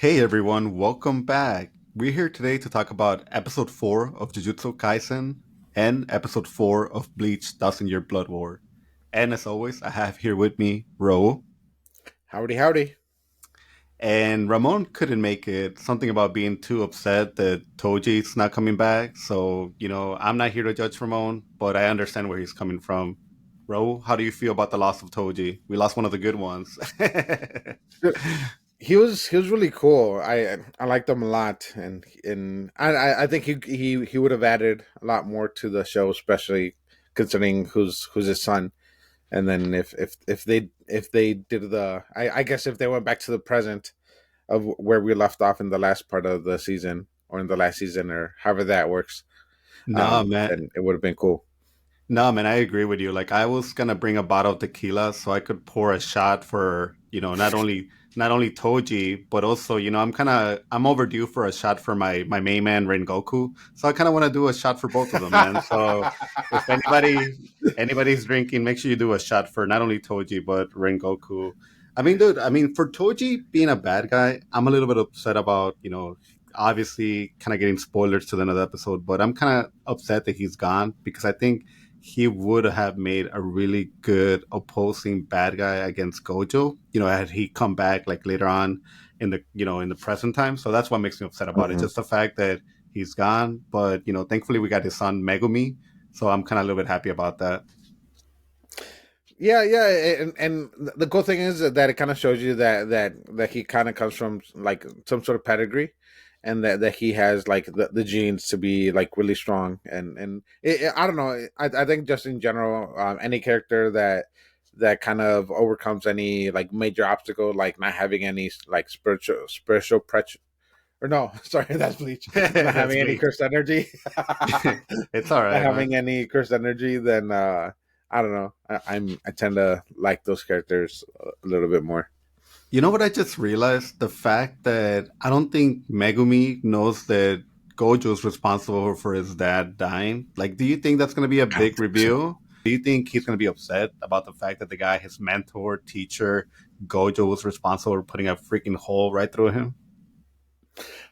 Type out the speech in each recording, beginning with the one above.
Hey everyone, welcome back. We're here today to talk about episode 4 of Jujutsu Kaisen and episode 4 of Bleach 1000 Year Blood War. And as always, I have here with me Ro. Howdy, howdy. And Ramon couldn't make it. Something about being too upset that Toji's not coming back. So, I'm not here to judge Ramon, but I understand where he's coming from. Ro, how do you feel about the loss of Toji? We lost one of the good ones. He was really cool. I liked him a lot, and I think he would have added a lot more to the show, especially considering who's his son. And then if they did I guess if they went back to the present of where we left off in the last part of the season or in the last season or however that works, Nah, man. then it would have been cool. No, man, I agree with you. Like I was gonna bring a bottle of tequila so I could pour a shot for, not only Toji, but also, I'm overdue for a shot for my main man Rengoku. So I kinda wanna do a shot for both of them, man. So if anybody's drinking, make sure you do a shot for not only Toji but Rengoku. I mean, dude, for Toji being a bad guy, I'm a little bit upset about, obviously kind of getting spoilers to the another episode, but I'm kind of upset that he's gone because I think he would have made a really good opposing bad guy against Gojo. Had he come back like later on in the present time. So that's what makes me upset about it. Mhm. Just the fact that he's gone. But thankfully we got his son Megumi. So I'm kind of a little bit happy about that. Yeah, yeah, and the cool thing is that it kind of shows you that he kind of comes from like some sort of pedigree, and that he has like the genes to be like really strong. And I don't know. I think just in general, any character that kind of overcomes any like major obstacle, like not having any like spiritual or no, sorry, that's Bleach. Not That's having any bleak. cursed energy, It's all not right, man. having any cursed energy, then I don't know. I tend to like those characters a little bit more. You know what I just realized? The fact that I don't think Megumi knows that Gojo's responsible for his dad dying. Like, do you think that's going to be a I don't big think so. reveal? Do you think he's going to be upset about the fact that the guy, his mentor, teacher, Gojo, was responsible for putting a freaking hole right through him?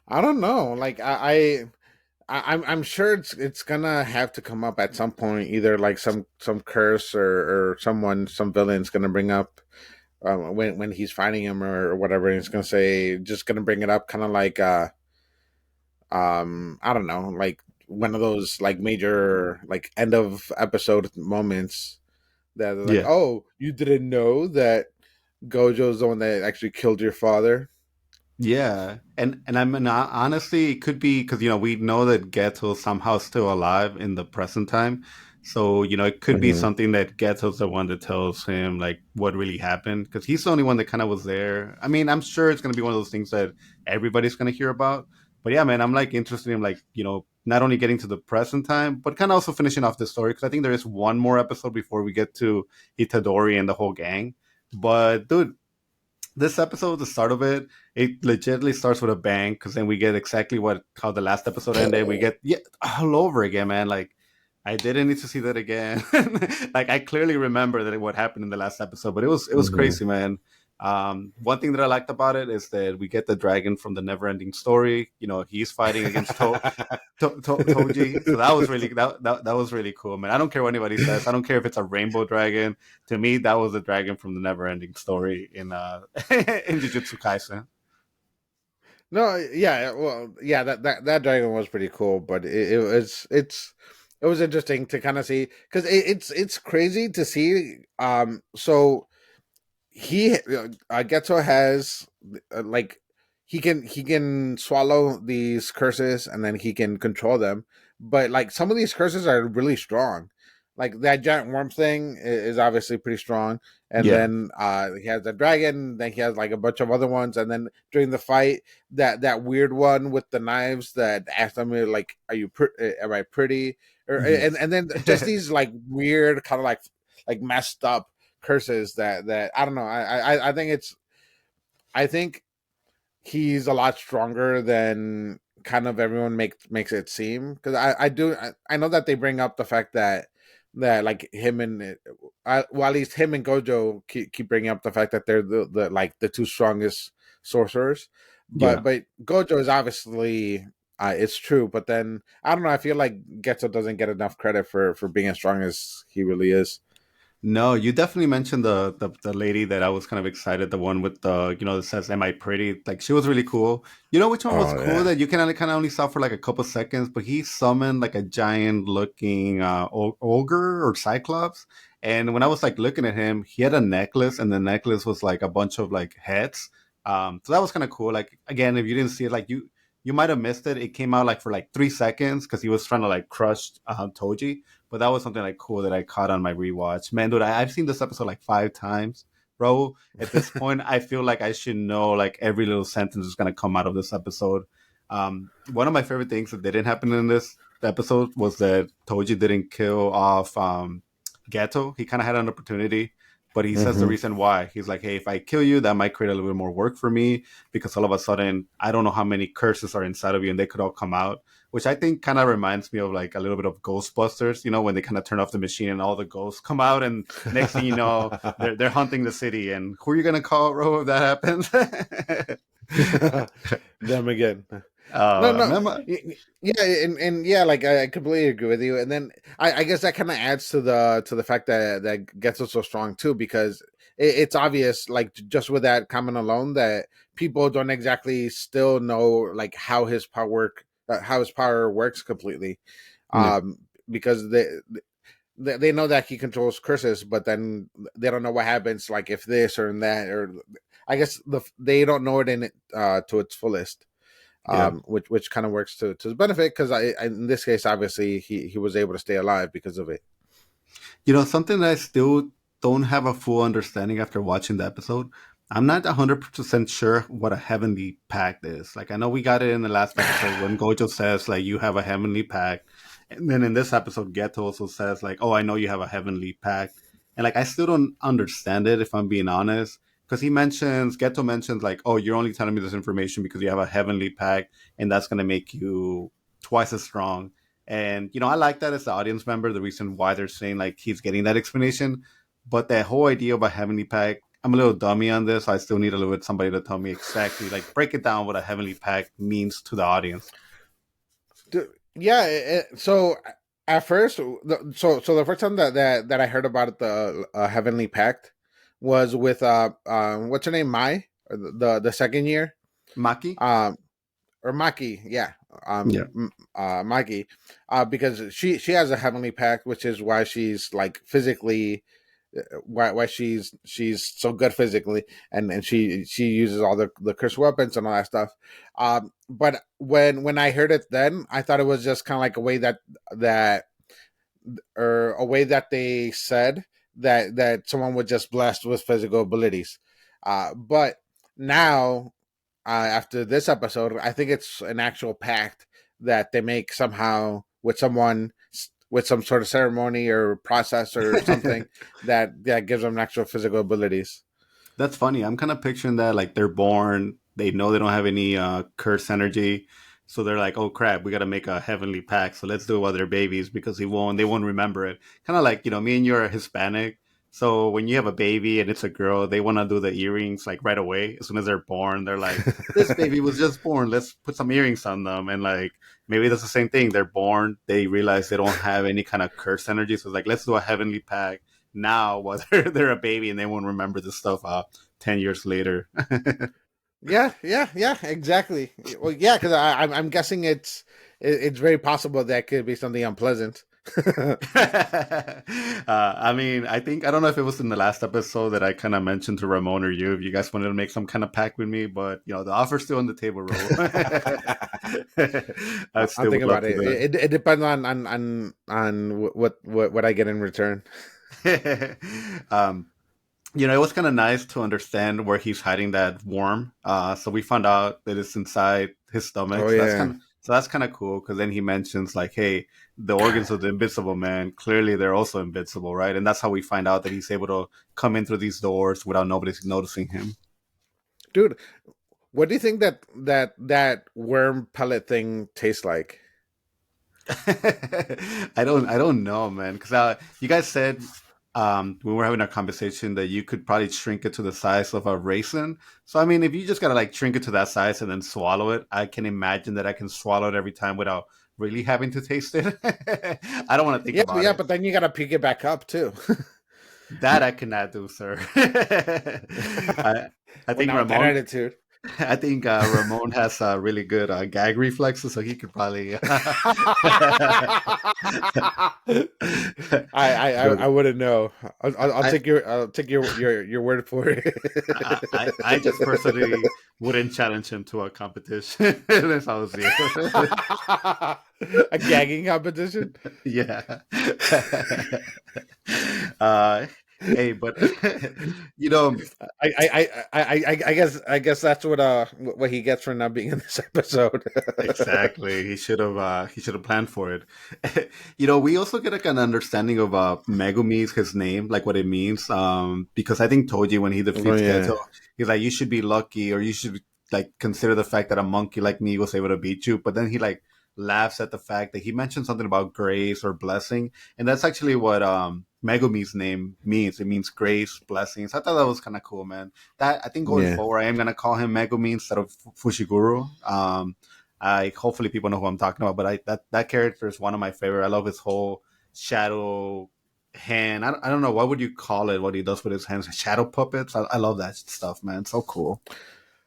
I don't know. Like I'm sure it's gonna have to come up at some point. Either like some curse or some villain's gonna bring up when he's fighting him or whatever. And he's gonna say just gonna bring it up, kind of like I don't know, like one of those like major like end of episode moments that they're like, Yeah. oh, you didn't know that Gojo's the one that actually killed your father. Yeah, and I mean honestly, it could be because we know that Geto's somehow still alive in the present time, so it could be Hmm. something that Geto's the one that tells him like what really happened because he's the only one that kind of was there. I mean, I'm sure it's gonna be one of those things that everybody's gonna hear about. But yeah, man, I'm like interested in like not only getting to the present time, but kind of also finishing off the story because I think there is one more episode before we get to Itadori and the whole gang. But dude, this episode, the start of it, it legitimately starts with a bang because then we get exactly what how the last episode ended. We get all over again, man. Like I didn't need to see that again. Like I clearly remember that what happened in the last episode, but it was Hmm. crazy, man. One thing that I liked about it is that we get the dragon from the never-ending story. He's fighting against Toji. So that was really that was really cool, man. I don't care what anybody says. I don't care if it's a rainbow dragon. To me, that was the dragon from the never ending story in in Jujutsu Kaisen. No, yeah, well, yeah, that dragon was pretty cool, but it was interesting to kind of see because it's crazy to see. So Getzo has like he can swallow these curses and then he can control them, but like some of these curses are really strong. Like that giant worm thing is obviously pretty strong, and Yeah. then he has the dragon. Then he has like a bunch of other ones, and then during the fight, that weird one with the knives that asked him like, "Are you am I pretty?" Or Yes. and then just these like weird kind of like messed up curses that I don't know. I think I think he's a lot stronger than kind of everyone makes it seem because I know that they bring up the fact that like him and well at least him and Gojo keep bringing up the fact that they're the like the two strongest sorcerers, Yeah. but Gojo is obviously it's true. But then I don't know. I feel like Geto doesn't get enough credit for being as strong as he really is. No, you definitely mentioned the lady that I was kind of excited, the one with the, that says, "Am I pretty?" Like she was really cool. You know which one was Oh cool yeah. that you kind of only saw for like a couple seconds, but he summoned like a giant looking ogre or cyclops. And when I was like looking at him, he had a necklace, and the necklace was like a bunch of like heads. So that was kind of cool. Like again, if you didn't see it, like you might have missed it. It came out like for like 3 seconds because he was trying to like crush Toji. But that was something like cool that I caught on my rewatch. Man, dude, I've seen this episode like 5 times, bro. At this point, I feel like I should know like every little sentence is gonna come out of this episode. One of my favorite things that didn't happen in this episode was that Toji didn't kill off Geto. He kind of had an opportunity, but he says the Hmm. reason why. He's like, "Hey, if I kill you, that might create a little bit more work for me because all of a sudden, I don't know how many curses are inside of you, and they could all come out." Which I think kind of reminds me of like a little bit of Ghostbusters, when they kind of turn off the machine and all the ghosts come out, and next thing you know, they're hunting the city. And who are you gonna call, Ro, if that happens? Them again. No, no, Remember? yeah, and yeah, like I completely agree with you. And then I guess that kind of adds to the fact that gets us so strong too, because it's obvious, like just with that comment alone, that people don't exactly still know like how his power works completely, Yeah. um, because they know that he controls curses, but then they don't know what happens, like if this or that, or I guess they don't know it in it to its fullest, Yeah. which kind of works to his benefit because in this case, obviously, he was able to stay alive because of it. Something that I still don't have a full understanding after watching the episode. I'm not 100% sure what a heavenly pact is. Like, I know we got it in the last episode when Gojo says, like, you have a heavenly pact. And then in this episode, Geto also says, like, oh, I know you have a heavenly pact. And, like, I still don't understand it, if I'm being honest. Because Geto mentions, like, oh, you're only telling me this information because you have a heavenly pact, and that's going to make you twice as strong. And I like that as the audience member, the reason why they're saying like he's getting that explanation. But that whole idea about heavenly pact, I'm a little dummy on this. So I still need a little bit somebody to tell me exactly, like break it down what a heavenly pact means to the audience. Yeah, so at first, so the first time that I heard about the heavenly pact was with what's her name, Mai, or the second year, Maki? um or Maki, yeah, Yeah. Maki, because she has a heavenly pact, which is why she's like physically, why she's so good physically, and she uses all the cursed weapons and all that stuff. But when I heard it, then I thought it was just kind of like a way that or a way that they said that someone was just blessed with physical abilities. But now, after this episode, I think it's an actual pact that they make somehow with someone, with some sort of ceremony or process or something that gives them actual physical abilities. That's funny. I'm kind of picturing that like they're born, they know they don't have any curse energy. So they're like, oh crap, we got to make a heavenly pact. So let's do it while they're babies because they won't remember it. Kind of like, me and you are Hispanic. So when you have a baby and it's a girl, they want to do the earrings like right away. As soon as they're born, they're like, this baby was just born. Let's put some earrings on them. And like, maybe that's the same thing. They're born, they realize they don't have any kind of curse energy. So it's like, let's do a heavenly pact now while they're a baby and they won't remember this stuff 10 years later. Yeah, exactly. Well, yeah, because I'm guessing it's very possible that could be something unpleasant. I mean, I don't know if it was in the last episode that I kind of mentioned to Ramon or you if you guys wanted to make some kind of pact with me, but the offer's still on the table, Ro. I I'm still would thinking love about to it. do It depends on what I get in return. it. It was kind of nice to understand where he's hiding that worm. So we found out that it's inside his stomach. Oh So yeah. that's kind of cool because then he mentions like, hey, the organs of the Invisible Man, clearly they're also invincible, right? And that's how we find out that he's able to come in through these doors without nobody noticing him. Dude, what do you think that worm pellet thing tastes like? I don't know, man, because you guys said we were having a conversation that you could probably shrink it to the size of a raisin. So I mean, if you just gotta like shrink it to that size and then swallow it, I can imagine that I can swallow it every time without really having to taste it. I don't want to think Yeah, about yeah, it. but then you gotta pick it back up too. That I cannot do, sir. I Well, think now with that Ramon. attitude. I think Ramon has really good gag reflexes, so he could probably. I But wouldn't know. I'll I, take your word for it. I just personally wouldn't challenge him to a competition. That's how I see it. A gagging competition. Yeah. uh, hey, but you know, I guess that's what he gets for not being in this episode. exactly. He should have planned for it. We also get like an understanding of Megumi's his name, like what it means. Because I think Toji when he Oh defeats yeah, Geto, he's like, you should be lucky or you should like consider the fact that a monkey like me was able to beat you. But then he like laughs at the fact that he mentioned something about grace or blessing. And that's actually what Megumi's name means. It means grace, blessings. I thought that was kind of cool, man. That I think going yeah. forward, I am gonna call him Megumi instead of Fushiguro. I hopefully people know who I'm talking about, but that character is one of my favorite. I love his whole shadow hand. I don't know what would you call it. What he does with his hands, shadow puppets. I love that stuff, man. So cool.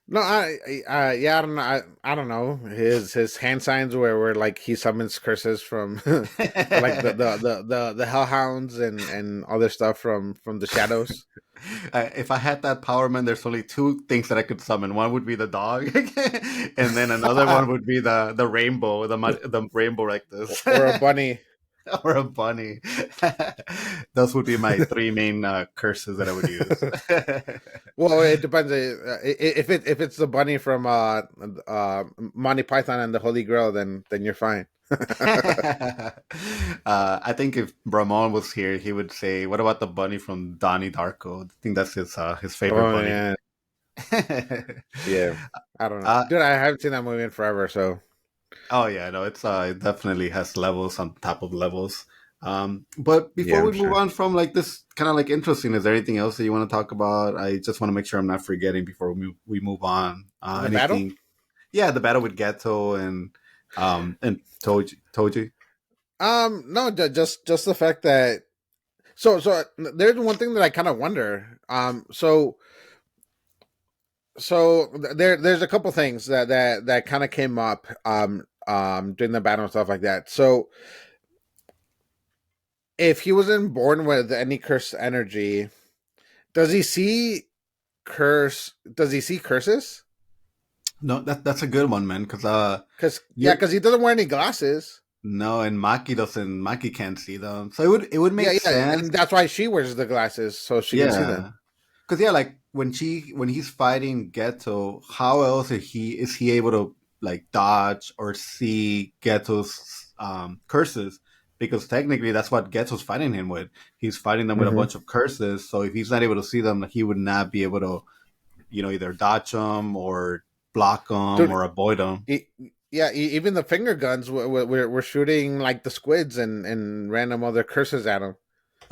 No, yeah, I don't know. I don't know. His hand signs where like he summons curses from, like the hellhounds and other stuff from the shadows. If I had that power, man, there's only two things that I could summon. One would be the dog, and then another one would be the rainbow, the rainbow like this. Or a bunny. Or a bunny. Those would be my three main curses that I would use. Well, it depends. If it's the bunny from Monty Python and the Holy Grail, then you're fine. I think if Ramon was here, he would say, "What about the bunny from Donnie Darko?" I think that's his favorite Oh bunny. yeah, yeah. I don't know, uh, dude. I haven't seen that movie in forever. So oh yeah, no, it definitely has levels on top of levels. But yeah, before I'm we move sure. on from like this kind of like interesting, is there anything else that you want to talk about? I just want to make sure I'm not forgetting before we move on. In the battle. Anything? Yeah, the battle with Geto and Toji. No, just the fact that so there's one thing that I kind of wonder. There's a couple things that kind of came up during the battle and stuff like that. So if he wasn't born with any cursed energy, does he see does he see curses? No, that's a good one, man. Because Yeah, you're because he doesn't wear any glasses. no, and Maki can't see them, so it would Yeah, make yeah, sense. and that's why she wears the glasses so she can see them. Yeah, because yeah, like when he's fighting Geto, how else is he able to like dodge or see Geto's curses? Because technically, that's what Geto's fighting him with. He's fighting them with a Hmm. bunch of curses. So if he's not able to see them, he would not be able to, either dodge them or block them Dude, or avoid them. e- yeah, even the finger guns were shooting like the squids and random other curses at him.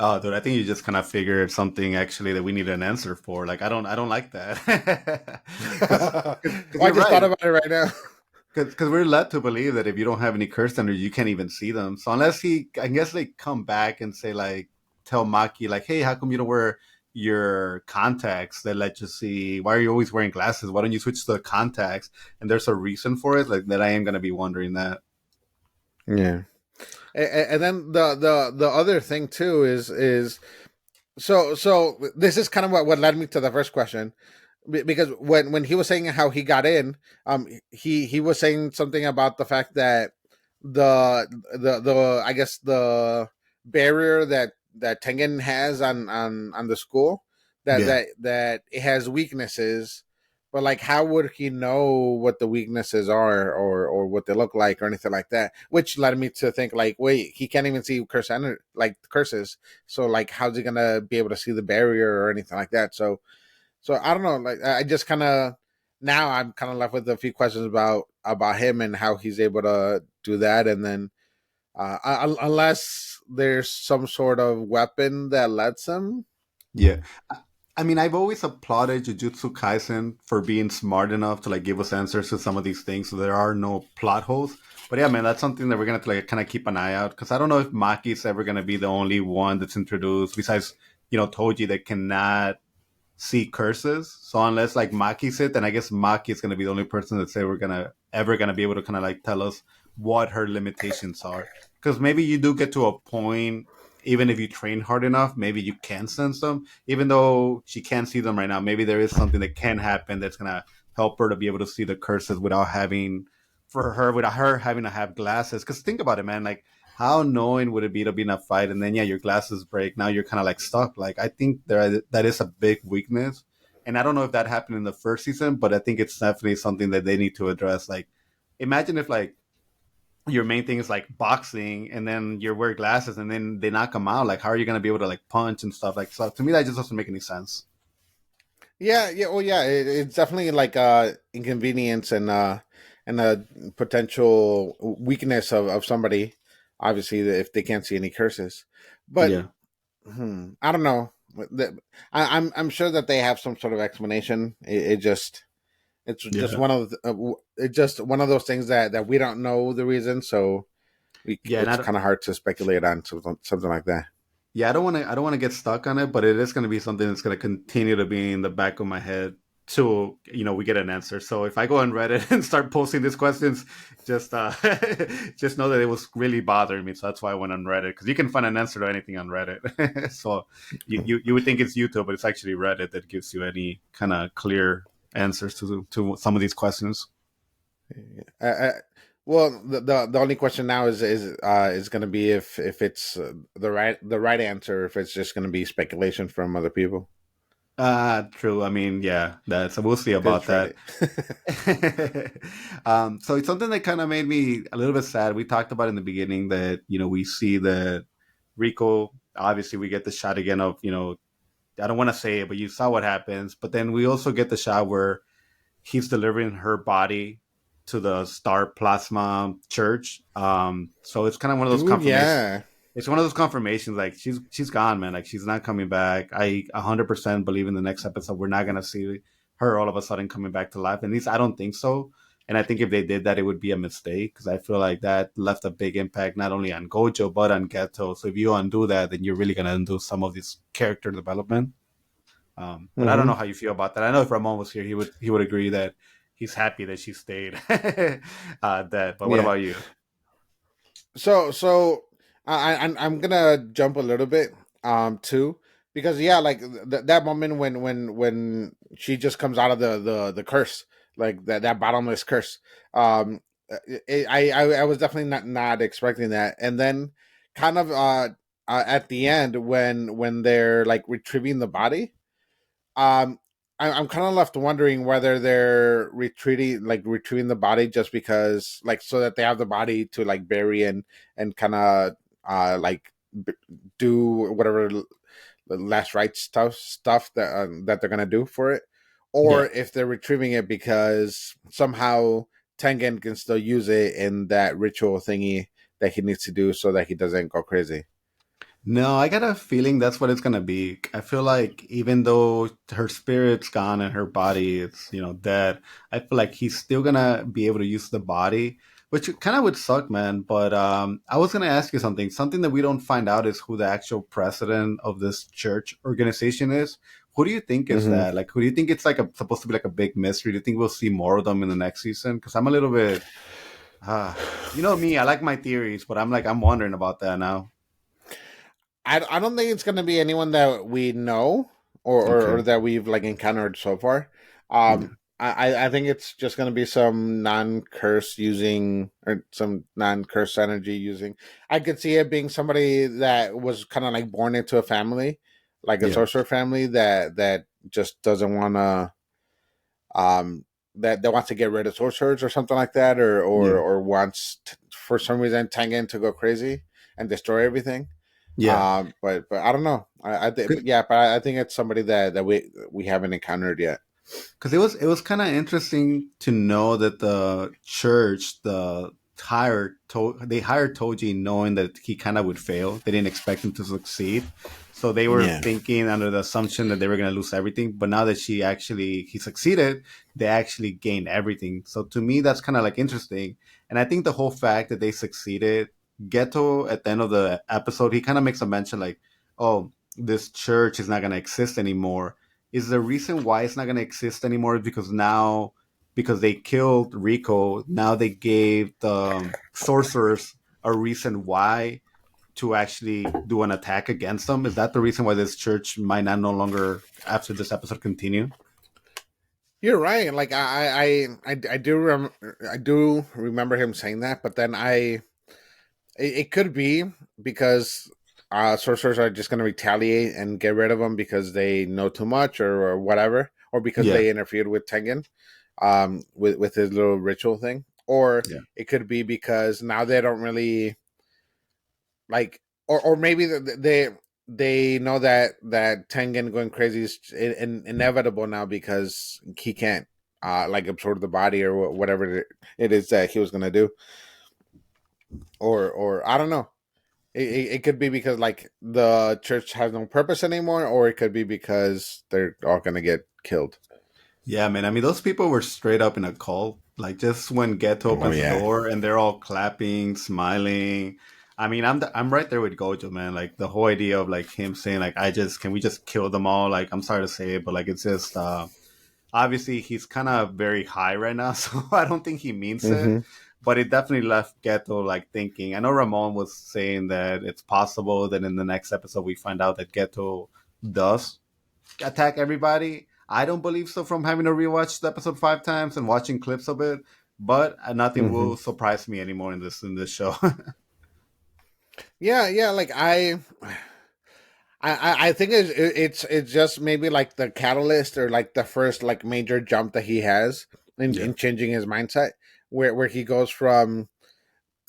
Oh, dude, I think you just kind of figured something actually that we need an answer for. Like, I don't like that, because Well, I you're just thought right. about it right now. Because we're led to believe that if you don't have any curse energy, you can't even see them. So unless I guess they come back and say like, tell Maki like, hey, how come you don't wear your contacts that let you see? Why are you always wearing glasses? Why don't you switch to the contacts? And there's a reason for it, like that. I am gonna be wondering that. Yeah, and then the other thing too is so this is kind of what led me to the first question. Because when he was saying how he got in, he was saying something about the fact that the I guess the barrier that Tengen has on the school, Yeah. that it has weaknesses, but like how would he know what the weaknesses are or what they look like or anything like that? Which led me to think like, wait, he can't even see like curses, so like how's he gonna be able to see the barrier or anything like that? So I don't know. Like I just kind of now I'm kind of left with a few questions about him and how he's able to do that, and then unless there's some sort of weapon that lets him. Yeah. I mean, I've always applauded Jujutsu Kaisen for being smart enough to like give us answers to some of these things, so there are no plot holes. But yeah, man, that's something that we're gonna have to like kind of keep an eye out because I don't know if Maki's ever gonna be the only one that's introduced besides Toji that cannot see curses. So unless like Maki's it, then I guess Maki is gonna be the only person that's ever gonna be able to kind of like tell us what her limitations are. Because maybe you do get to a point, even if you train hard enough, maybe you can sense them, even though she can't see them right now. Maybe there is something that can happen that's gonna help her to be able to see the curses without her having to have glasses. Because think about it, man, like how annoying would it be to be in a fight and then yeah, your glasses break. Now you're kind of like stuck. Like I think that is a big weakness, and I don't know if that happened in the first season, but I think it's definitely something that they need to address. Like, imagine if like your main thing is like boxing, and then you wear glasses, and then they knock them out. Like, how are you going to be able to like punch and stuff? Like, so to me, that just doesn't make any sense. Yeah, yeah, well, yeah, it's definitely like inconvenience and a potential weakness of somebody. Obviously, if they can't see any curses, but Yeah, I don't know. I'm sure that they have some sort of explanation. It's just yeah, one of it's just one of those things that we don't know the reason, so yeah. And it's kind of hard to speculate on something like that. yeah, I don't want to get stuck on it, but it is going to be something that's going to continue to be in the back of my head till we get an answer. So if I go on Reddit and start posting these questions, just just know that it was really bothering me. So that's why I went on Reddit, because you can find an answer to anything on Reddit. So you would think it's YouTube, but it's actually Reddit that gives you any kind of clear answers to some of these questions. Uh, well, the only question now is going to be if it's the right answer, if it's just going to be speculation from other people. True. I mean, yeah, that's we'll see about Because that. Reddit. So it's something that kind of made me a little bit sad. We talked about in the beginning that we see that Rico. Obviously, we get the shot again of I don't want to say it, but you saw what happens. But then we also get the shot where he's delivering her body to the Star Plasma Church. So it's kind of one of those Dude, confirmations. yeah. It's one of those confirmations, like she's gone, man. Like she's not coming back. I 100% believe in the next episode we're not gonna see her all of a sudden coming back to life. At least I don't think so. And I think if they did that, it would be a mistake because I feel like that left a big impact not only on Gojo but on Geto. So if you undo that, then you're really gonna undo some of this character development. But I don't know Hmm. how you feel about that. I know if Ramon was here, he would agree that he's happy that she stayed. That. But what Yeah. about you? So I'm gonna jump a little bit too, because yeah, like that moment when she just comes out of the curse, like that bottomless curse. um I was definitely not expecting that, and then kind of at the end when they're like retrieving the body. um I'm kind of left wondering whether they're retrieving the body just because, like, so that they have the body to like bury and kind of like b- do whatever last rites stuff that they're gonna do for it, or Yeah. if they're retrieving it because somehow Tengen can still use it in that ritual thingy that he needs to do so that he doesn't go crazy. No, I got a feeling that's what it's gonna be. I feel like even though her spirit's gone and her body is, dead, I feel like he's still gonna be able to use the body, which kind of would suck, man. But I was gonna ask you something. Something that we don't find out is who the actual president of this church organization is. Who do you think is Hmm. that? Like, who do you think it's like supposed to be like a big mystery? Do you think we'll see more of them in the next season? Because I'm a little bit, you know me, I like my theories, but I'm wondering about that now. I don't think it's gonna be anyone that we know or Okay. that we've like encountered so far. Yeah. I think it's just gonna be some non-curse using, or some non-curse energy using. I could see it being somebody that was kind of like born into a family, like a Yeah. sorcerer family that just doesn't want to that wants to get rid of sorcerers or something like that, Yeah. or wants for some reason Tengen to go crazy and destroy everything. Yeah. But I don't know. I think, but yeah, but I think it's somebody that we haven't encountered yet. Because it was kind of interesting to know that the church, the they hired Toji knowing that he kind of would fail. They didn't expect him to succeed. So they were Yeah. thinking under the assumption that they were going to lose everything. But now that he succeeded, they actually gained everything. So to me, that's kind of like interesting. And I think the whole fact that they succeeded, Geto at the end of the episode, he kind of makes a mention like, oh, this church is not going to exist anymore. Is the reason why it's not going to exist anymore because now, because they killed Rico, now they gave the sorcerers a reason why to actually do an attack against them? Is that the reason why this church might not no longer, after this episode, continue? You're right. Like I do remember him saying that, but then it could be because sorcerers are just going to retaliate and get rid of him because they know too much or whatever, or because Yeah. they interfered with Tengen, with his little ritual thing, or Yeah. it could be because now they don't really like, or maybe they know that Tengen going crazy is inevitable now because he can't like absorb the body or whatever it is that he was going to do, or I don't know. It could be because like the church has no purpose anymore, or it could be because they're all gonna get killed. Yeah, man. I mean, those people were straight up in a cult. Like, just when Geto Oh opens the yeah. door and they're all clapping, smiling. I mean, I'm right there with Gojo, man. Like the whole idea of like him saying like, can we just kill them all? Like, I'm sorry to say it, but like it's just obviously he's kind of very high right now, so I don't think he means it. Mm-hmm. But it definitely left Geto like thinking. I know Ramon was saying that it's possible that in the next episode we find out that Geto does attack everybody. I don't believe so from having to rewatch the episode 5 times and watching clips of it. But nothing Mm-hmm. will surprise me anymore in this show. Yeah. Like I think it's just maybe like the catalyst or like the first like major jump that he has Yeah, in changing his mindset, where he goes from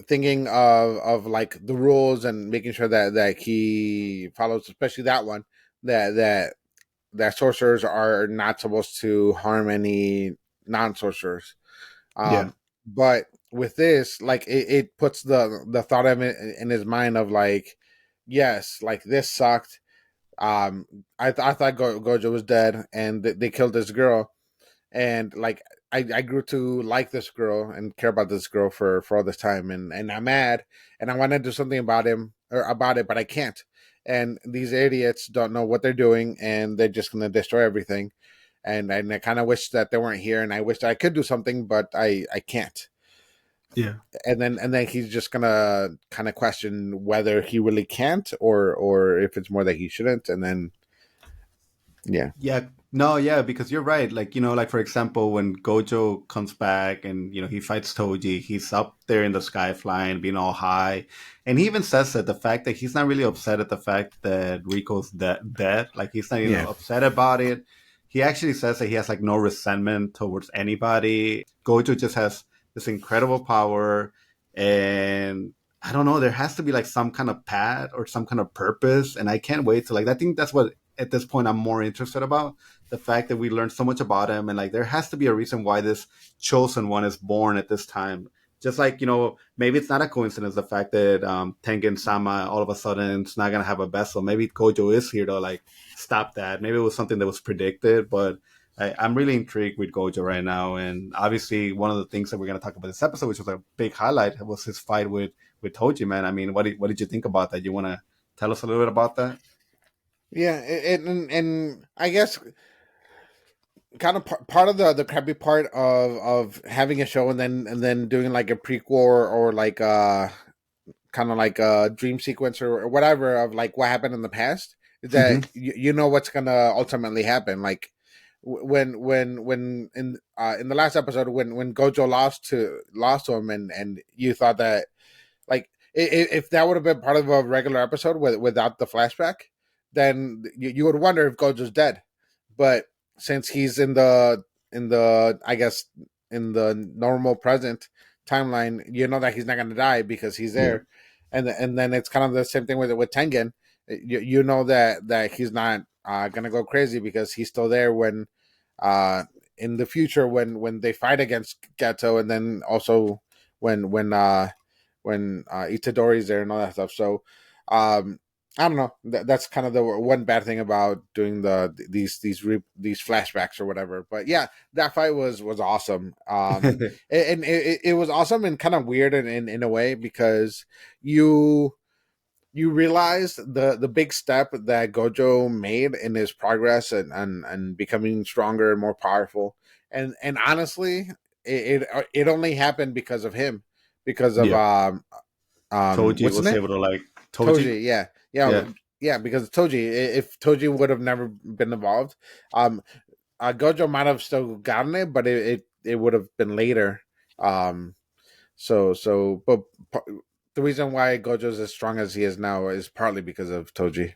thinking of like the rules and making sure that he follows, especially that one, that sorcerers are not supposed to harm any non-sorcerers. yeah, But with this, like it puts the thought of it in his mind of like, yes, like this sucked. I thought Gojo was dead, and they killed this girl, and like I grew to like this girl and care about this girl for all this time, and I'm mad, and I want to do something about him or about it, but I can't. And these idiots don't know what they're doing, and they're just gonna destroy everything. And I kind of wish that they weren't here, and I wish that I could do something, but I can't. yeah. And then he's just gonna kind of question whether he really can't or if it's more that he shouldn't, and then yeah. Yeah, no, yeah, because you're right. Like, like for example, when Gojo comes back and, he fights Toji, he's up there in the sky flying, being all high. And he even says that the fact that he's not really upset at the fact that Rico's dead, like he's not even Yeah. upset about it. He actually says that he has like no resentment towards anybody. Gojo just has this incredible power. And I don't know, there has to be like some kind of path or some kind of purpose. And I can't wait to like, I think that's what at this point I'm more interested about, the fact that we learned so much about him, and like there has to be a reason why this chosen one is born at this time. Just like, maybe it's not a coincidence the fact that Tengen Sama all of a sudden is not gonna have a vessel. Maybe Gojo is here to like stop that. Maybe it was something that was predicted, but I'm really intrigued with Gojo right now. And obviously one of the things that we're gonna talk about this episode, which was a big highlight, was his fight with Toji, man. I mean, what did you think about that? You wanna tell us a little bit about that? Yeah, and I guess kind of part of the crappy part of having a show and then doing like a prequel or like kind of like a dream sequence or whatever of like what happened in the past is that Hmm. you know what's gonna ultimately happen. Like when in the last episode when Gojo lost to him, and you thought that like if that would have been part of a regular episode without the flashback, then you would wonder if Gojo's dead. But since he's in the I guess in the normal present timeline, you know that he's not gonna die because he's Yeah. there, and then it's kind of the same thing with Tengen. You know that he's not gonna go crazy because he's still there when uh in the future when they fight against Geto, and then also when Itadori's there and all that stuff. So I don't know. That's kind of the one bad thing about doing these flashbacks or whatever. But yeah, that fight was awesome. And it was awesome and kind of weird in a way, because you realize the big step that Gojo made in his progress and becoming stronger and more powerful. And honestly, it only happened because of him, because of Yeah, Toji what's his was name? able to like Toji. Toji. Yeah, yeah, Yeah, yeah. Because Toji, if Toji would have never been involved, um, Gojo might have still gotten it, but it would have been later. Um, but the reason why Gojo's as strong as he is now is partly because of Toji.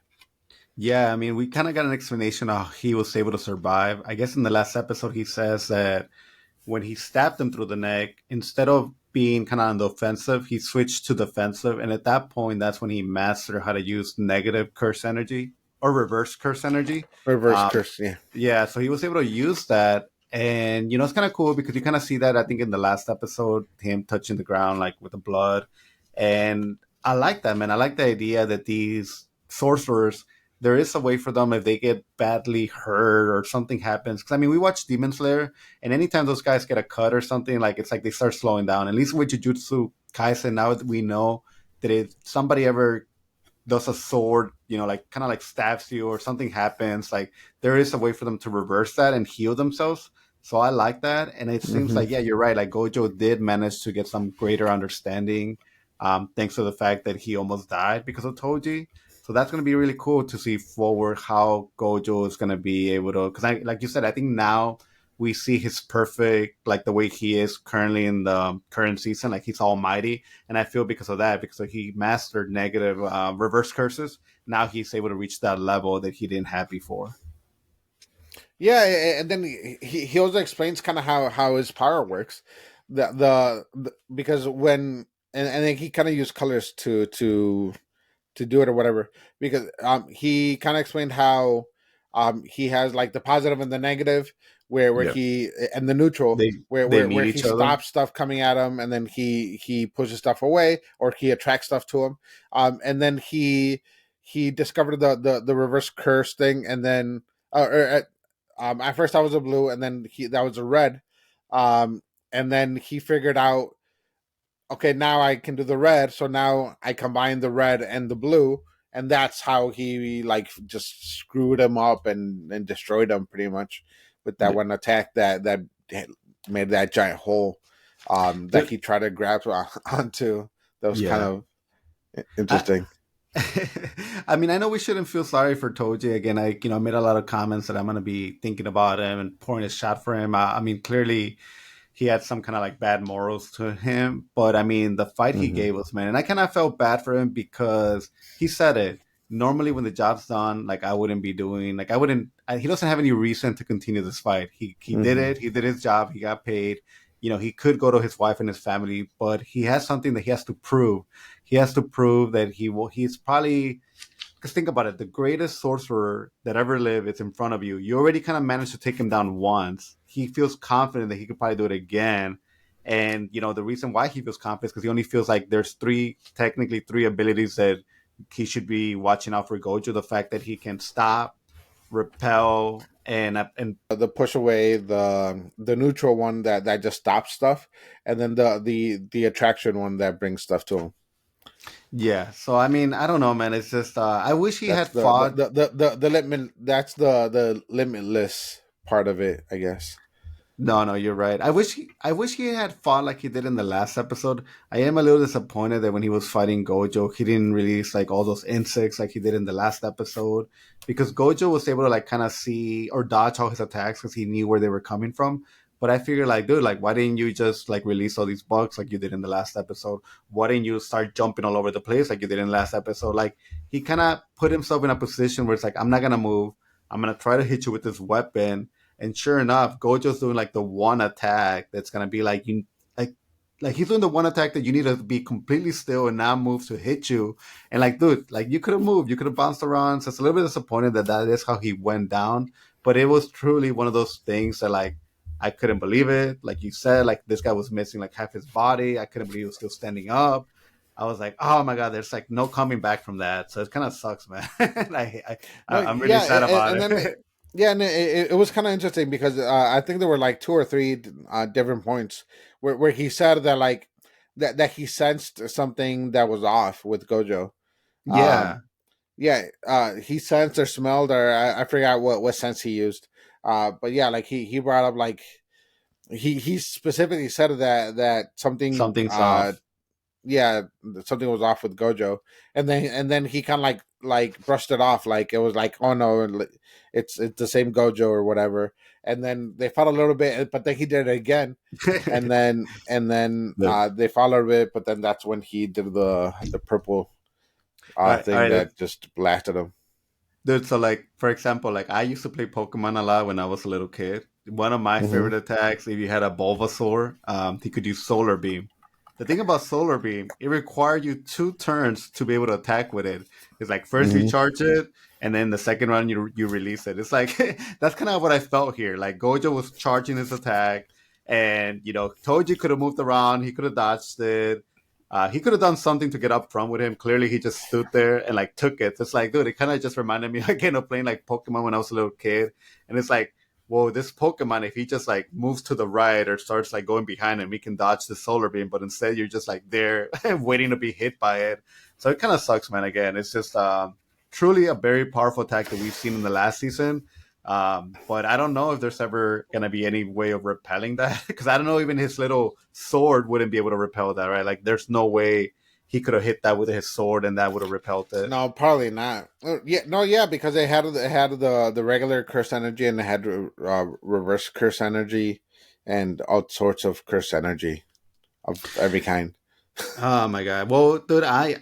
yeah. I mean, we kind of got an explanation of how he was able to survive. I guess in the last episode, he says that when he stabbed him through the neck, instead of being kind of on the offensive, he switched to defensive. And at that point, that's when he mastered how to use negative curse energy or reverse curse energy. Reverse Um, curse, yeah. yeah, so he was able to use that. And, it's kind of cool because you kind of see that, I think, in the last episode, him touching the ground, like with the blood. And I like that, man. I like the idea that these sorcerers, there is a way for them if they get badly hurt or something happens. Because, I mean, we watch Demon Slayer, and anytime those guys get a cut or something, like it's like they start slowing down. At least with Jujutsu Kaisen, now that we know that if somebody ever does a sword, like kind of like stabs you or something happens, like there is a way for them to reverse that and heal themselves. So I like that. And it seems Mm-hmm. like, yeah, you're right. Like Gojo did manage to get some greater understanding, thanks to the fact that he almost died because of Toji. So that's going to be really cool to see forward how Gojo is going to be able to, because like you said, I think now we see his perfect, like the way he is currently in the current season, like he's almighty. And I feel because of that, because he mastered negative reverse curses, now he's able to reach that level that he didn't have before. Yeah, and then he also explains kind of how his power works. Because when and then he kind of used colors to do it or whatever, because he kind of explained how he has like the positive and the negative, where Yeah, he and the neutral, they where they where need he each other. stops stuff coming at him, and then he pushes stuff away, or he attracts stuff to him. And then he discovered the reverse curse thing, and then at first that was a blue, and then that was a red. And then he figured out, okay, now I can do the red. So now I combine the red and the blue, and that's how he like just screwed him up and destroyed him pretty much with that Yeah. one attack that made that giant hole that Dude, he tried to grab onto. That was kind yeah. of I, interesting. I mean, I know we shouldn't feel sorry for Toji. Again, I made a lot of comments that I'm going to be thinking about him and pouring a shot for him. I mean, clearly he had some kind of like bad morals to him. But I mean, the fight he Mm-hmm. gave us, man, and I kind of felt bad for him because he said it. Normally, when the job's done, like I wouldn't be doing, like I wouldn't. He doesn't have any reason to continue this fight. He did Mm-hmm. it. He did his job. He got paid. He could go to his wife and his family, but he has something that he has to prove. He has to prove that he will. He's probably, because think about it, the greatest sorcerer that ever lived is in front of you. You already kind of managed to take him down once. He feels confident that he could probably do it again. And the reason why he feels confident is because he only feels like there's technically three abilities that he should be watching out for Gojo. The fact that he can stop, repel, and The push away, the neutral one that just stops stuff, and then the attraction one that brings stuff to him. yeah. So I mean, I don't know, man. It's just I wish he That's had fought. the limit. That's the limitless part of it, I guess. No, no, you're right. I wish he had fought like he did in the last episode. I am a little disappointed that when he was fighting Gojo, he didn't release like all those insects like he did in the last episode, because Gojo was able to like kind of see or dodge all his attacks because he knew where they were coming from. But I figured like, dude, like why didn't you just like release all these bugs like you did in the last episode? Why didn't you start jumping all over the place like you did in the last episode? Like he kind of put himself in a position where it's like, I'm not gonna move. I'm gonna try to hit you with this weapon, and sure enough, Gojo's doing like the one attack that's gonna be like you like he's doing the one attack that you need to be completely still and not move to hit you. And like, dude, like you could have moved, you could have bounced around. So it's a little bit disappointed that is how he went down. But it was truly one of those things that like I couldn't believe it. Like you said, like this guy was missing like half his body. I couldn't believe he was still standing up. I was like, oh my god, there's like no coming back from that. So it kind of sucks, man. No, I'm really yeah, sad about and then it. yeah, and it was kind of interesting because I think there were like two or three different points where he said that like that he sensed something that was off with Gojo. Yeah. Um, yeah, he sensed or smelled, or I forgot what sense he used. But yeah, like he brought up like he specifically said that something Something's off. yeah, something was off with Gojo, and then he kind of like brushed it off, like it was like, oh no, it's the same Gojo or whatever. And then they fought a little bit, but then he did it again, and then Look, they fought a little bit, but then that's when he did the purple all thing right, that just blasted him. dude. So like, for example, like I used to play Pokemon a lot when I was a little kid. One of my Hmm. favorite attacks, if you had a Bulbasaur, he could use Solar Beam. The thing about Solar Beam, it required you 2 turns to be able to attack with it. It's like first you Hmm. charge it, and then the second round you release it. It's like that's kind of what I felt here. Like Gojo was charging his attack, and Toji could have moved around, he could have dodged it. He could have done something to get up front with him. Clearly, he just stood there and like took it. It's like, dude, it kind of just reminded me again of playing like Pokemon when I was a little kid. And it's like, whoa, this Pokemon, if he just like moves to the right or starts like going behind him, he can dodge the Solar Beam. But instead, you're just like there waiting to be hit by it. So it kind of sucks, man. Again, it's just truly a very powerful attack that we've seen in the last season. But I don't know if there's ever gonna be any way of repelling that because I don't know even his little sword wouldn't be able to repel that, right? Like there's no way he could have hit that with his sword and that would have repelled it. No, probably not. Yeah, no, yeah, because they had the regular curse energy, and they had reverse curse energy, and all sorts of curse energy of every kind. Oh my god. Well, dude, I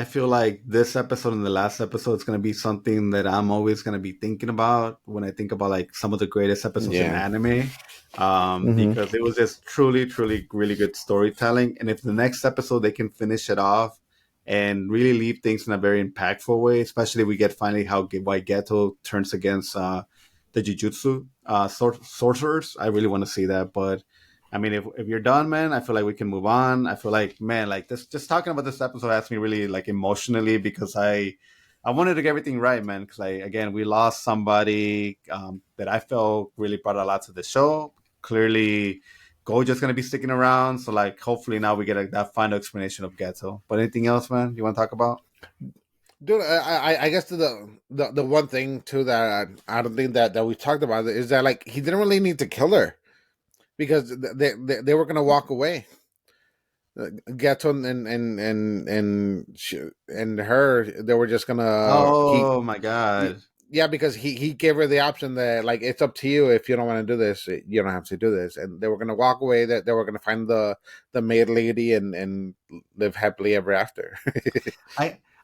feel like this episode and the last episode is gonna be something that I'm always gonna be thinking about when I think about like some of the greatest episodes in Yeah. anime. Hmm. Because it was just truly, truly really good storytelling. And if the next episode they can finish it off and really leave things in a very impactful way, especially we get finally how why Geto turns against the Jujutsu sorcerers. I really want to see that, but I mean, if you're done, man, I feel like we can move on. I feel like, man, like this, just talking about this episode has me really like emotionally because I wanted to get everything right, man. Because again, we lost somebody that I felt really brought a lot to the show. Clearly, Gojo's gonna be sticking around, so like, hopefully now we get that final explanation of Geto. But anything else, man, you want to talk about? Dude, I guess the one thing too that I don't think that we talked about is that like he didn't really need to kill her because they were gonna walk away. Gato and her, they were just gonna Oh my god. yeah, because he gave her the option that like it's up to you. If you don't want to do this, you don't have to do this. And they were gonna walk away, that they were gonna find the maid lady and live happily ever after.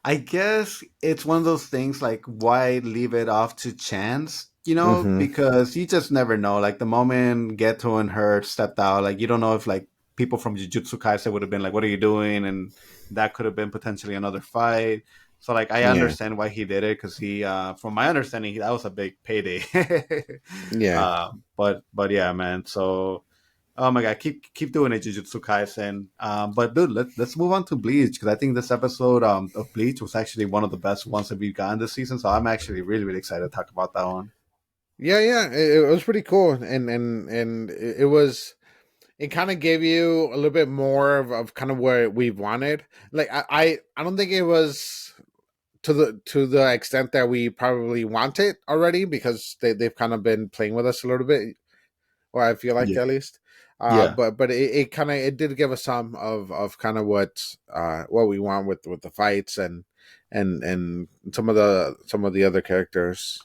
I guess it's one of those things like why leave it off to chance, Hmm. because you just never know. Like the moment Geto and her stepped out, like you don't know if like people from Jujutsu Kaisen would have been like, "What are you doing?" And that could have been potentially another fight. So like I Yeah, understand why he did it because he, from my understanding, that was a big payday. yeah. But yeah, man. So oh my god, keep doing it, Jujutsu Kaisen. But dude, let's move on to Bleach because I think this episode of Bleach was actually one of the best ones that we've gotten this season. So I'm actually really really excited to talk about that one. Yeah, yeah, it was pretty cool, and it was, it kind of gave you a little bit more of kind of where we wanted. Like I don't think it was to the extent that we probably want it already because they've kind of been playing with us a little bit, or I feel like Yeah, at least. yeah. But it kind of, it did give us some of kind of what we want with the fights and some of the other characters.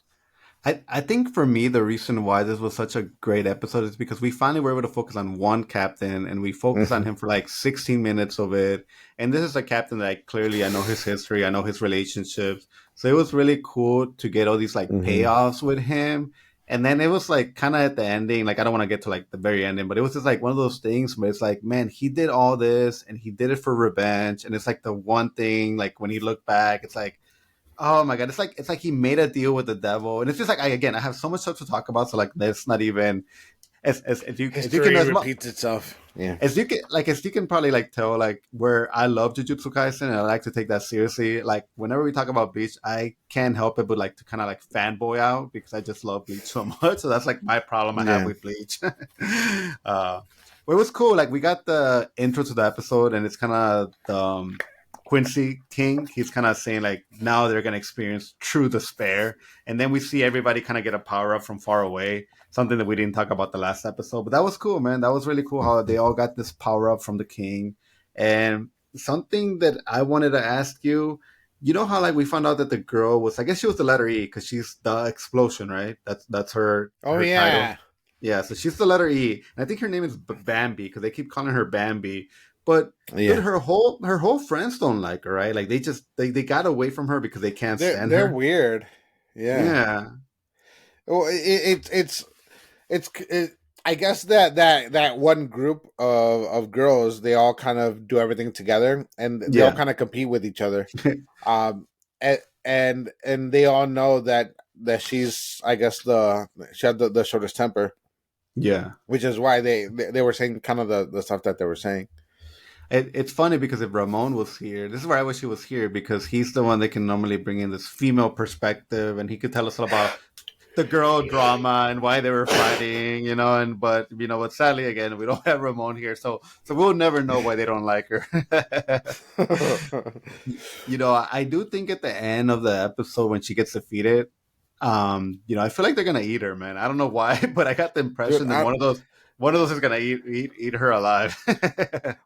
I think for me the reason why this was such a great episode is because we finally were able to focus on one captain and we focused on Hmm. him for like 16 minutes of it. And this is a captain that clearly I know his history, I know his relationships. So it was really cool to get all these like Hmm. payoffs with him. And then it was like kind of at the ending, like I don't want to get to like the very ending, but it was just like one of those things where it's like, man, he did all this and he did it for revenge. And it's like the one thing, like when he looked back, it's like, oh my god, it's like he made a deal with the devil, and it's just like I have so much stuff to talk about. So like, let's not even. as you can History repeats itself. Yeah. as you can probably like tell like where I love Jujutsu Kaisen and I like to take that seriously. Like whenever we talk about Bleach, I can't help it but like to kind of like fanboy out because I just love Bleach so much. So that's like my problem I have Yeah. with Bleach. But it was cool. Like we got the intro to the episode and it's kind of the Quincy King. He's kind of saying like now they're gonna experience true despair, and then we see everybody kind of get a power up from far away. Something that we didn't talk about the last episode, but that was cool, man. That was really cool how they all got this power up from the king. And something that I wanted to ask you, you know how like we found out that the girl was, I guess she was the letter E because she's the explosion, right? That's Oh her title. yeah. Yeah, so she's the letter E, and I think her name is Bambi because they keep calling her Bambi. But dude, Yeah. her whole friends don't like her, right? Like they got away from her because they can't stand They're her. weird. Yeah. Yeah, Well, it's I guess that one group of girls, they all kind of do everything together, and they all yeah, kind of compete with each other. And they all know that she's, I guess, she had the shortest temper, yeah. which is why they were saying kind of the stuff that they were saying. It's funny because if Ramon was here, this is where I wish he was here because he's the one that can normally bring in this female perspective and he could tell us all about the girl drama and why they were fighting, and but sadly again we don't have Ramon here, so we'll never know why they don't like her. I do think at the end of the episode when she gets defeated, I feel like they're gonna eat her, man. I don't know why, but I got the Dude, impression that one of those is gonna eat her alive.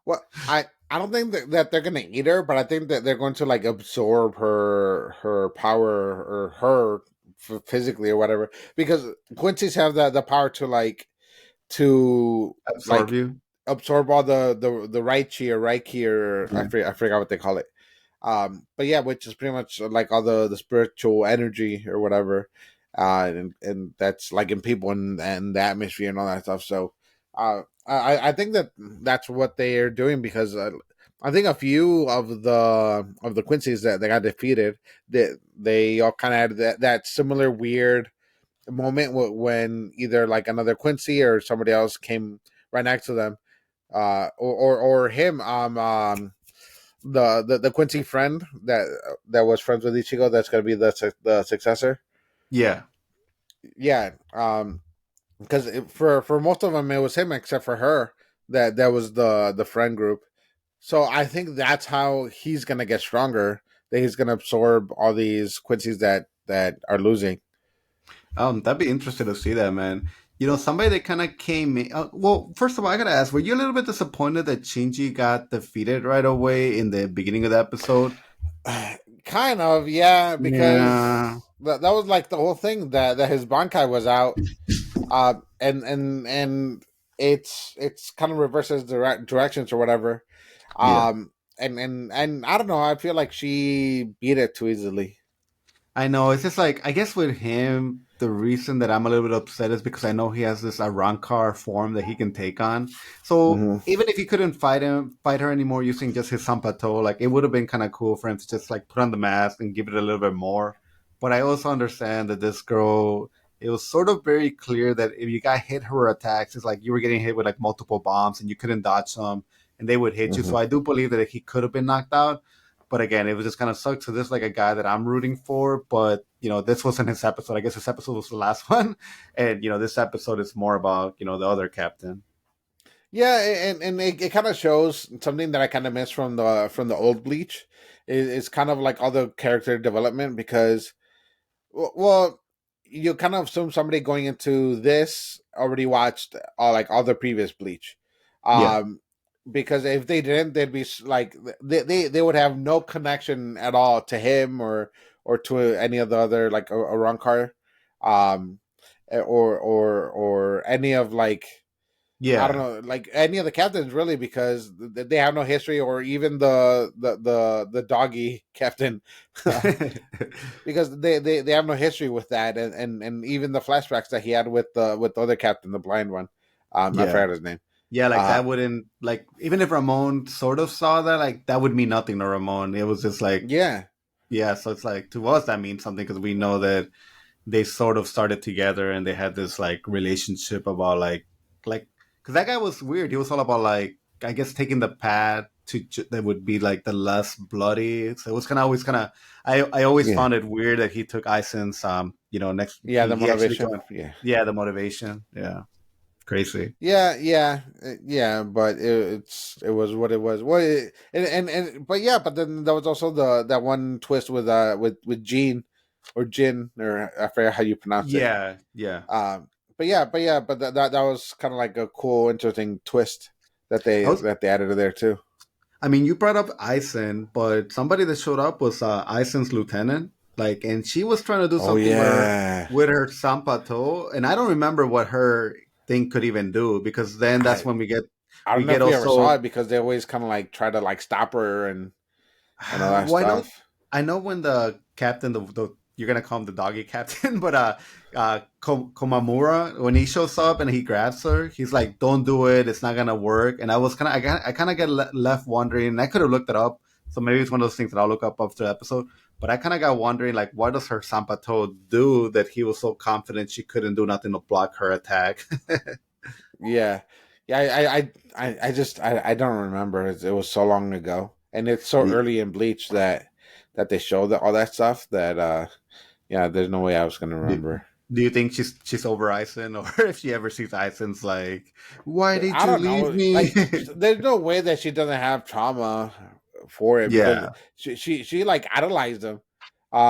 well, I don't think that they're gonna eat her, but I think that they're going to like absorb her power or her physically or whatever, because Quincy's have the power to Absorb like you. absorb all the Raichi or Reiki, or Yeah. I forgot what they call it. But yeah, which is pretty much like all the spiritual energy or whatever, and that's like in people and the atmosphere and all that stuff. So, I think that's what they are doing, because I think a few of the Quincy's that they got defeated, they all kind of had that similar weird moment when either like another Quincy or somebody else came right next to them, or him, the Quincy friend that was friends with Ichigo, that's gonna be the successor. Yeah. Yeah, because for most of them it was him, except for her, that was the friend group. So I think that's how he's gonna get stronger. That he's gonna absorb all these Quincy's that are losing. That'd be interesting to see that, man. Somebody that kind of came in. Well, first of all, I gotta ask: were you a little bit disappointed that Shinji got defeated right away in the beginning of the episode? Kind of, yeah, because Yeah, that was like the whole thing, that his Bankai was out, and it's kind of reverses directions or whatever. yeah. And I don't know. I feel like she beat it too easily. I know. It's just like I guess with him, the reason that I'm a little bit upset is because I know he has this Arankar form that he can take on. So Hmm. even if he couldn't fight her anymore using just his Sanpato, like it would have been kind of cool for him to just like put on the mask and give it a little bit more. But I also understand that this girl, it was sort of very clear that if you got hit her attacks, it's like you were getting hit with like multiple bombs and you couldn't dodge them and they would hit you. Hmm. So I do believe that he could have been knocked out. But again, it was just kind of sucks. So this is like a guy that I'm rooting for, but this wasn't his episode. I guess his episode was the last one, and this episode is more about the other captain. Yeah, and it kind of shows something that I kind of missed from the old Bleach. Is kind of like all the character development, because well, you kind of assume somebody going into this already watched all the previous Bleach, Yeah, um, because if they didn't, they'd be like they would have no connection at all to him, or to any of the other, like a Rankar, um, or any of, like, I don't yeah, know, like any of the captains, really, because they have no history, or even the doggy captain, because they have no history with that, and even the flashbacks that he had with the other captain, the blind one, I yeah, forgot his name. yeah. Like Uh, that wouldn't like even if Ramon sort of saw that, like that would mean nothing to Ramon. It was just like yeah, yeah. So it's like to us that means something because we know that they sort of started together and they had this like relationship about like like because that guy was weird. He was all about like I guess taking the path that would be like the less bloody. So it was kind of always kind of I always Yeah, found it weird that he took Aizen's next yeah, the he actually took motivation. Yeah, yeah the motivation yeah crazy yeah. But it was what it was. Well, and but yeah, but then there was also that one twist with Jean or Jin, or I forget how you pronounce it. yeah. But that was kind of like a cool, interesting twist I was that they added to there too. I mean, you brought up Aizen, but somebody that showed up was Aizen's lieutenant. Like, and she was trying to do Oh something yeah, with her Sampato, and I don't remember what her thing could even do because then that's I when I we don't know get if we ever saw also. it because they always kind of like try to like stop her and all that Well, stuff. I know when the captain, the you're gonna call him the doggy captain, but Komamura, when he shows up and he grabs her, he's like, "Don't do it. It's not gonna work." And I was I kind of get left wondering. And I could have looked it up, so maybe it's one of those things that I'll look up after the episode. But I kind of got wondering, like, what does her Sampato do that he was so confident she couldn't do nothing to block her attack? Yeah, yeah. I don't remember. It was so long ago, and it's so early in Bleach that they show that all that stuff that yeah, there's no way I was gonna do, remember. do you think she's over Aizen, or if she ever sees Aizen's like, "Why did I you don't leave know. me?" Like, there's no way that she doesn't have trauma for it because Yeah. she like idolized him.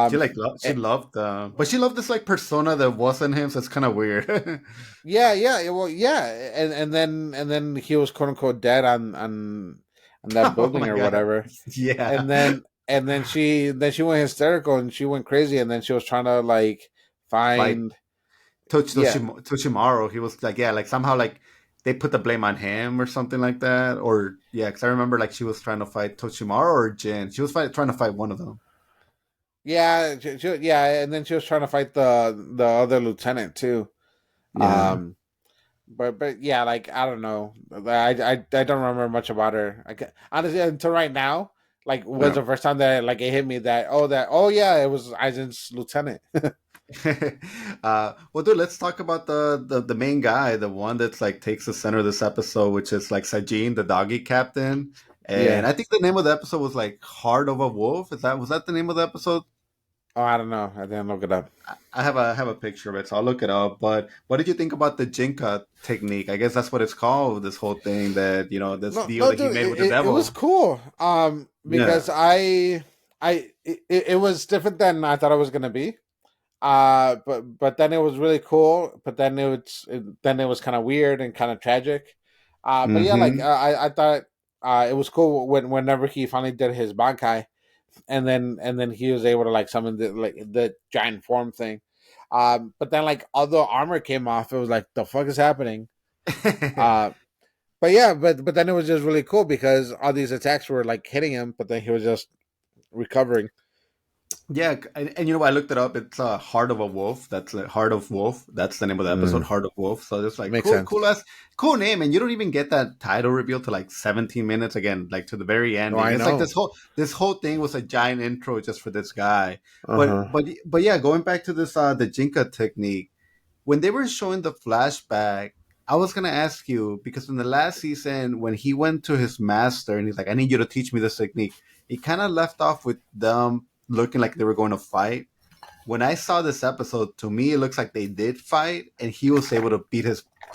She Eh, loved but she loved this like persona that wasn't him, so it's kind of weird. well, yeah, and then he was quote unquote dead on that Oh building my or god, whatever, yeah. and then she went hysterical and she went crazy, and then she was trying to like Fight find yeah Toshimaru. He was like, yeah, like somehow like they put the blame on him or something like that, or yeah, because I remember like she was trying to fight Toshimaru or Jin. She was trying to fight one of them. yeah, and then she was trying to fight the other lieutenant too. Yeah. Um, but yeah, like I don't know. I don't remember much about her. Honestly, until right now, like was Yeah. the first time that like it hit me that oh yeah, it was Aizen's lieutenant. Well, dude, let's talk about the main guy, the one that's like takes the center of this episode, which is like Sajin, the doggy captain. And Yeah. I think the name of the episode was like Heart of a Wolf. Was that the name of the episode? Oh, I don't know. I didn't look it up. I have a picture of it, so I'll look it up. But what did you think about the Jinka technique? I guess that's what it's called. This whole thing that this No, deal no, that he dude, made with the it was devil. cool. Yeah. Because it was different than I thought it was gonna be. But then it was really cool. But then then it was kind of weird and kind of tragic. But yeah, like Mm-hmm. I thought it was cool whenever he finally did his bankai, and then he was able to like summon the giant form thing. But then like all the armor came off. It was like the fuck is happening. Uh, but yeah, but then it was just really cool because all these attacks were like hitting him, but then he was just recovering. Yeah, and you know, I looked it up. It's Heart of a Wolf. That's Heart of Wolf. That's the name of the episode, Mm, Heart of Wolf. So it's like makes sense. cool name, and you don't even get that title reveal to like 17 minutes again, like to the very Oh, ending. I It's like know. this whole thing was a giant intro just for this guy. Uh huh. But yeah, going back to this the Jinka technique, when they were showing the flashback, I was gonna ask you because in the last season when he went to his master and he's like, "I need you to teach me this technique," he kind of left off with them looking like they were going to fight. When I saw this episode, to me it looks like they did fight, and he was able to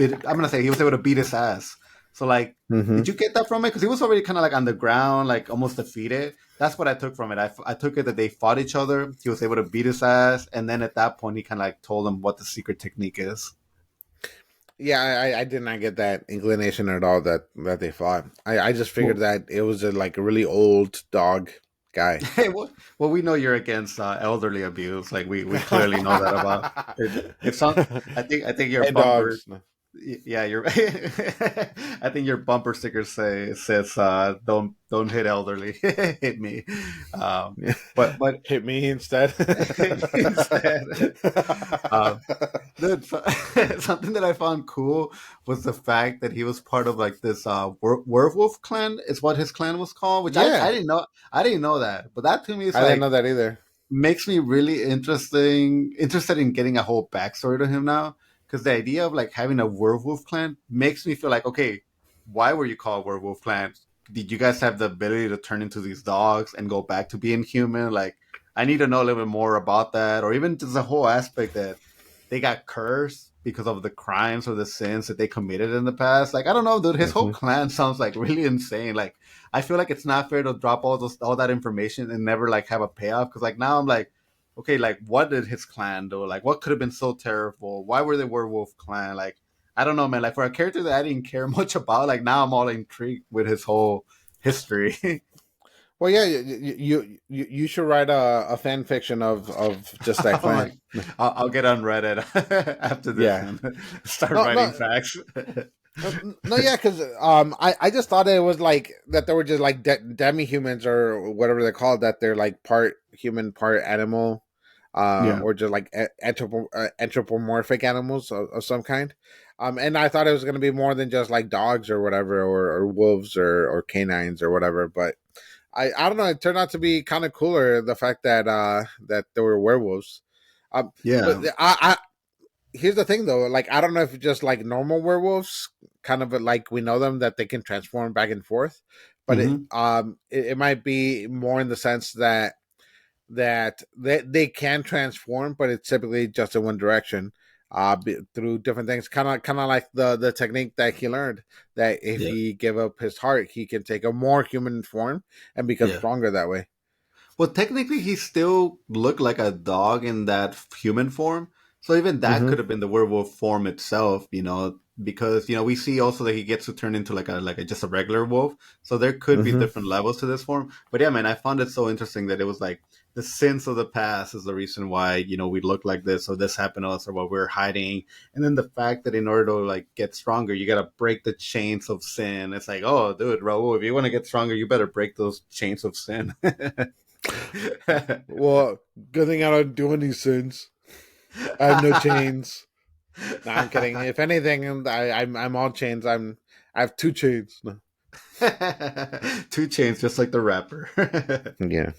I'm gonna say he was able to beat his ass. So like, Mm-hmm. did you get that from it? Because he was already kind of like on the ground, like almost defeated. That's what I took from it. I took it that they fought each other. He was able to beat his ass, and then at that point, he kind of like told him what the secret technique is. Yeah, I did not get that inclination at all that they fought. I just figured Well, that it was like a really old dog guy. well, we know you're against elderly abuse. Like we clearly know that about it. It's not. I think your And bumper. dogs. No. Yeah, you're. I think your bumper sticker says don't hit elderly, hit me. But Hit me instead. instead, um, dude, something that I found cool was the fact that he was part of like this werewolf clan is what his clan was called, which I Yeah, didn't know. I didn't know that, but that to me is I didn't know like that either. makes me really interested in getting a whole backstory to him now because the idea of like having a werewolf clan makes me feel like, okay, why were you called werewolf clan? Did you guys have the ability to turn into these dogs and go back to being human? Like, I need to know a little bit more about that, or even just the whole aspect that they got cursed because of the crimes or the sins that they committed in the past. Like, I don't know, dude. His whole Hmm. clan sounds like really insane. Like, I feel like it's not fair to drop all that information and never like have a payoff. Because like now I'm like, okay, like what did his clan do? Like, what could have been so terrible? Why were they werewolf clan? Like, I don't know, man. Like for a character that I didn't care much about, like now I'm all intrigued with his whole history. Well, yeah, you should write a fan fiction of just that I'm clan. like, I'll get on Reddit after this, Yeah. man. Start No, writing no, facts. no, yeah, because I just thought it was like that they were just like demi humans or whatever they're called. That they're like part human, part animal, Yeah. or just like anthropomorphic animals of some kind. And I thought it was going to be more than just like dogs or whatever, or wolves or canines or whatever. But I don't know. It turned out to be kind of cooler the fact that there were werewolves. But Yeah. I here's the thing though, like I don't know if just like normal werewolves, kind of like we know them that they can transform back and forth, but Hmm. it might be more in the sense that they can transform, but it's typically just in one direction. Through different things, kind of like the technique that he learned, that if Yeah. he give up his heart, he can take a more human form and become Yeah. stronger that way. Well, technically, he still looked like a dog in that human form. So even that Mm-hmm. could have been the werewolf form itself, because we see also that he gets to turn into like a just a regular wolf. So there could be Mm-hmm. different levels to this form. But yeah, man, I found it so interesting that it was like the sins of the past is the reason why we look like this, or this happened to us, or what we're hiding. And then the fact that in order to like get stronger, you gotta break the chains of sin. It's like, oh, dude, Raul, if you want to get stronger, you better break those chains of sin. Well, good thing I don't do any sins. I have no chains. No, I'm kidding. If anything, I'm all chains. I have two chains. No. Two chains, just like the rapper. Yeah.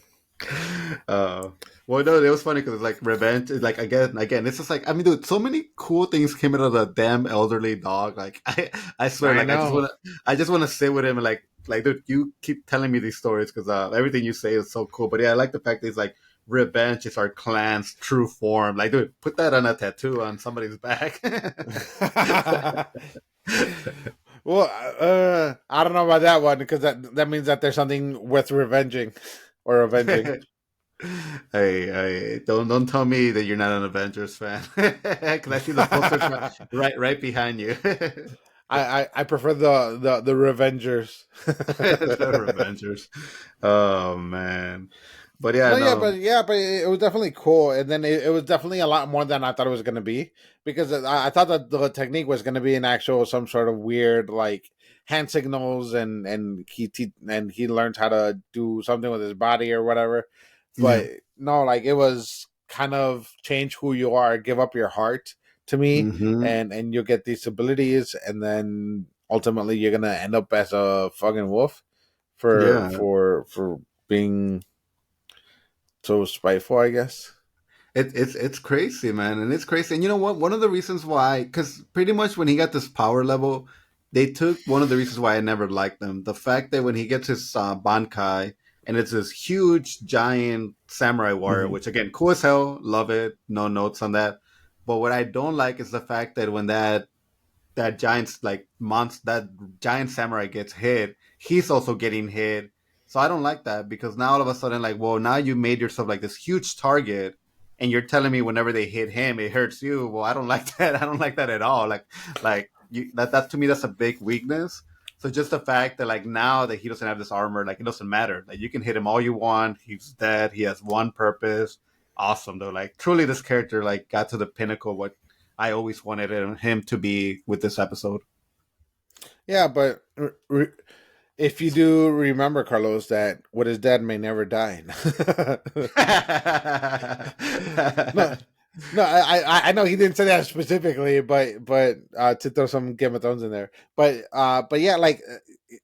uh, well, no, it was funny because it's like revenge. It's like again. It's just like I mean, dude, so many cool things came out of the damn elderly dog. Like I swear, I like know. I just wanna sit with him and like, dude, you keep telling me these stories because everything you say is so cool. But yeah, I like the fact that it's like revenge is our clan's true form. Like, dude, put that on a tattoo on somebody's back. Well, I don't know about that one because that means that there's something worth revenging or avenging. Hey, don't tell me that you're not an Avengers fan because I see the posters right behind you. I prefer the Revengers. The Avengers. Oh man, but yeah, No, no, yeah, but it was definitely cool, and then it was definitely a lot more than I thought it was going to be because I thought that the technique was going to be an actual some sort of weird like hand signals, and he learned how to do something with his body or whatever, yeah. but no, like it was kind of change who you are, give up your heart to me, Hmm. and you'll get these abilities, and then ultimately you're gonna end up as a fucking wolf Yeah, for being so spiteful, I guess. it's crazy, man, and it's crazy. And you know what? One of the reasons why, because pretty much when he got this power level, they took one of the reasons why I never liked them. The fact that when he gets his Bankai, and it's this huge, giant samurai warrior, Hmm. which again, cool as hell, love it, no notes on that. But what I don't like is the fact that when that giant's like monster, that giant samurai gets hit, he's also getting hit. So I don't like that because now all of a sudden, like, well, now you made yourself like this huge target, and you're telling me whenever they hit him, it hurts you. Well, I don't like that. I don't like that at all. Like that to me, that's a big weakness. So just the fact that like now that he doesn't have this armor, like it doesn't matter. Like you can hit him all you want. He's dead. He has one purpose. Awesome though. Like truly, this character like got to the pinnacle. What I always wanted him to be with this episode. Yeah, but if you do remember, Carlos, that what is dead may never die. No, no, I know he didn't say that specifically, but to throw some Game of Thrones in there, but yeah, like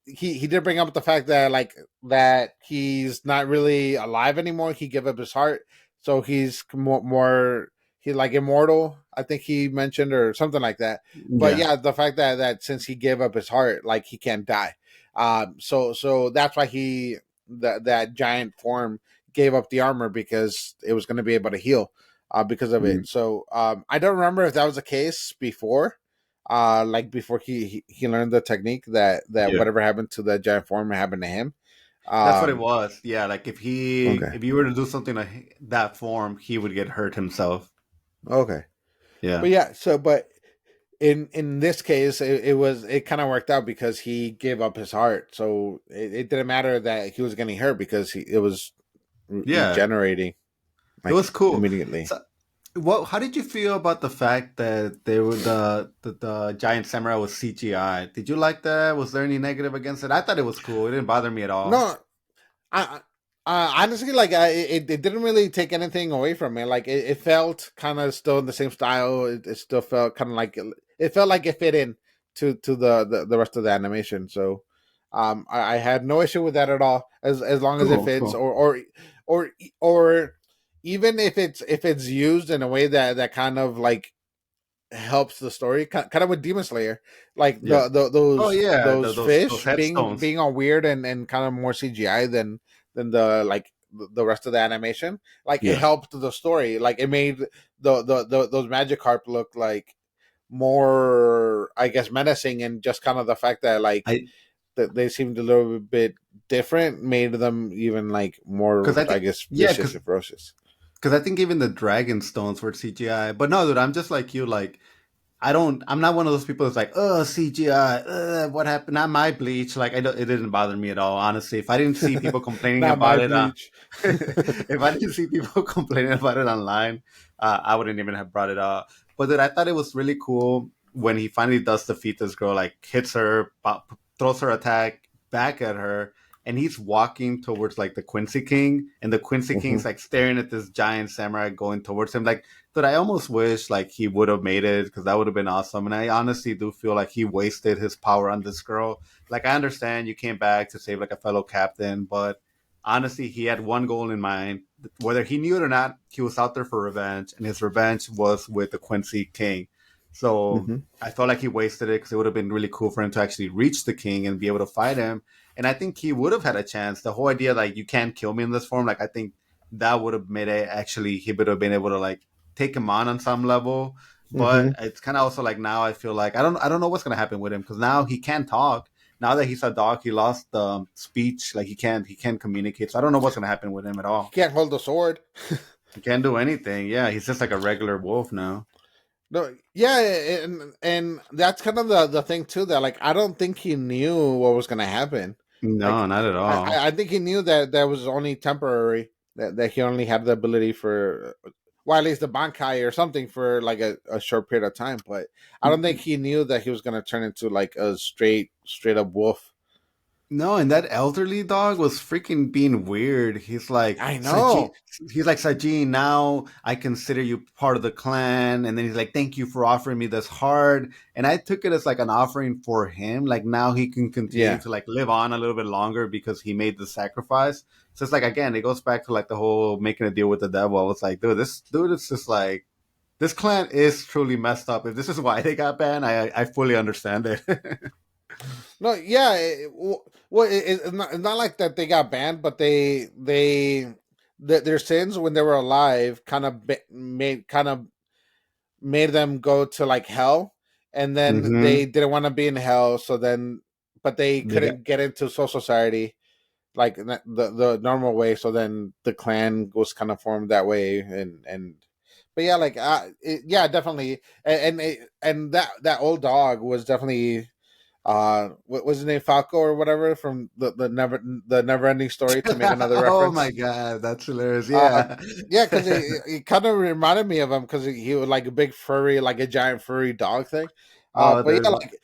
he did bring up the fact that that he's not really alive anymore. He gave up his heart, so he's more he's like immortal. I think he mentioned, or something like that. But Yeah. yeah, the fact that since he gave up his heart, like he can't die. So that's why that giant form gave up the armor, because it was going to be able to heal because of Mm. it. So I don't remember if that was the case before, like before he learned the technique, that Yeah. whatever happened to the giant form happened to him. That's what it Um, was. Yeah, like okay, if you were to do something like that form, he would get hurt himself. okay, Yeah. but yeah. So, but in this case, it kind of worked out because he gave up his heart, so it didn't matter that he was getting hurt, because it was Yeah. regenerating It like was cool. immediately. So, how did you feel about the fact that they were the giant samurai was CGI? Did you like that? Was there any negative against it? I thought it was cool. It didn't bother me at all. No, I honestly, like, it didn't really take anything away from it. Like, it felt kind of still in the same style. It still felt kind of like it felt like it fit in to the rest of the animation. So, I had no issue with that at all, as long as it Cool, fits, cool. or even if it's used in a way that kind of like helps the story, kind of with Demon Slayer, like Yeah. Oh yeah, those those fish headstones. being all weird and kind of more CGI than the like the rest of the animation. Like, it Yeah. helped the story. Like, it made those magic carp look like more, I guess, menacing, and just kind of the fact that, like, I that they seemed a little bit different made them even like because more, I I think guess, yeah, vicious and ferocious. because I think even the dragon stones were CGI. But no, dude, I'm just like you. Like I'm not one of those people that's like, oh, CGI, what happened? Not my Bleach. Like, it didn't bother me at all, honestly. If I didn't see people complaining Not my about it, Bleach. if I didn't see people complaining about it online, I wouldn't even have brought it up. But then I thought it was really cool when he finally does defeat this girl, like hits her, throws her attack back at her, and he's walking towards like the Quincy King, and the Quincy Hmm. King's like staring at this giant samurai going towards him. Like, but I almost wish like he would have made it, because that would have been awesome. And I honestly do feel like he wasted his power on this girl. Like, I understand you came back to save like a fellow captain, but honestly, he had one goal in mind. Whether he knew it or not, he was out there for revenge, and his revenge was with the Quincy King. So Hmm. I felt like he wasted it, because it would have been really cool for him to actually reach the king and be able to fight him. And I think he would have had a chance. The whole idea, like, you can't kill me in this form, like, I think that would have made it actually, he would have been able to like take him on some level. But Hmm. it's kind of also like, now I feel like I don't know what's gonna happen with him, because now he can't talk. Now that he's a dog, he lost the speech. Like, he can't communicate. So I don't know what's gonna happen with him at He all. can't hold the sword. He can't do anything. Yeah, he's just like a regular wolf now. No, yeah, and that's kind of the thing too. That, like, I don't think he knew what was gonna happen. No, Like, not at all. I think he knew that that was only temporary. That he only had the ability for, well, at least the Bankai or something, for like a short period of time. But I don't think he knew that he was gonna turn into like a straight up wolf. No, and that elderly dog was freaking being weird. I know. He's like, Sajin, now I consider you part of the clan. And then he's like, thank you for offering me this heart. And I took it as like an offering for him. Like, now he can continue Yeah. to like live on a little bit longer because he made the sacrifice. So it's like, again, it goes back to like the whole making a deal with the devil. I was like, dude, this dude is just like, this clan is truly messed up. If this is why they got banned, I fully understand it. No, yeah. Well, it's not like that they got banned, but their sins when they were alive kind of made them go to like hell, and then Hmm. they didn't want to be in hell. So then, but they They got, couldn't get into soul society like the normal way. So then the clan was kind of formed that way, and but yeah, like, yeah, definitely, and that old dog was definitely, what was his name, Falco or whatever, from the never ending story, to make another oh my reference. god, that's hilarious. uh Yeah. yeah, because it kind of reminded me of him, because he was like a big furry, like a giant furry dog thing. Oh, But there's yeah, like,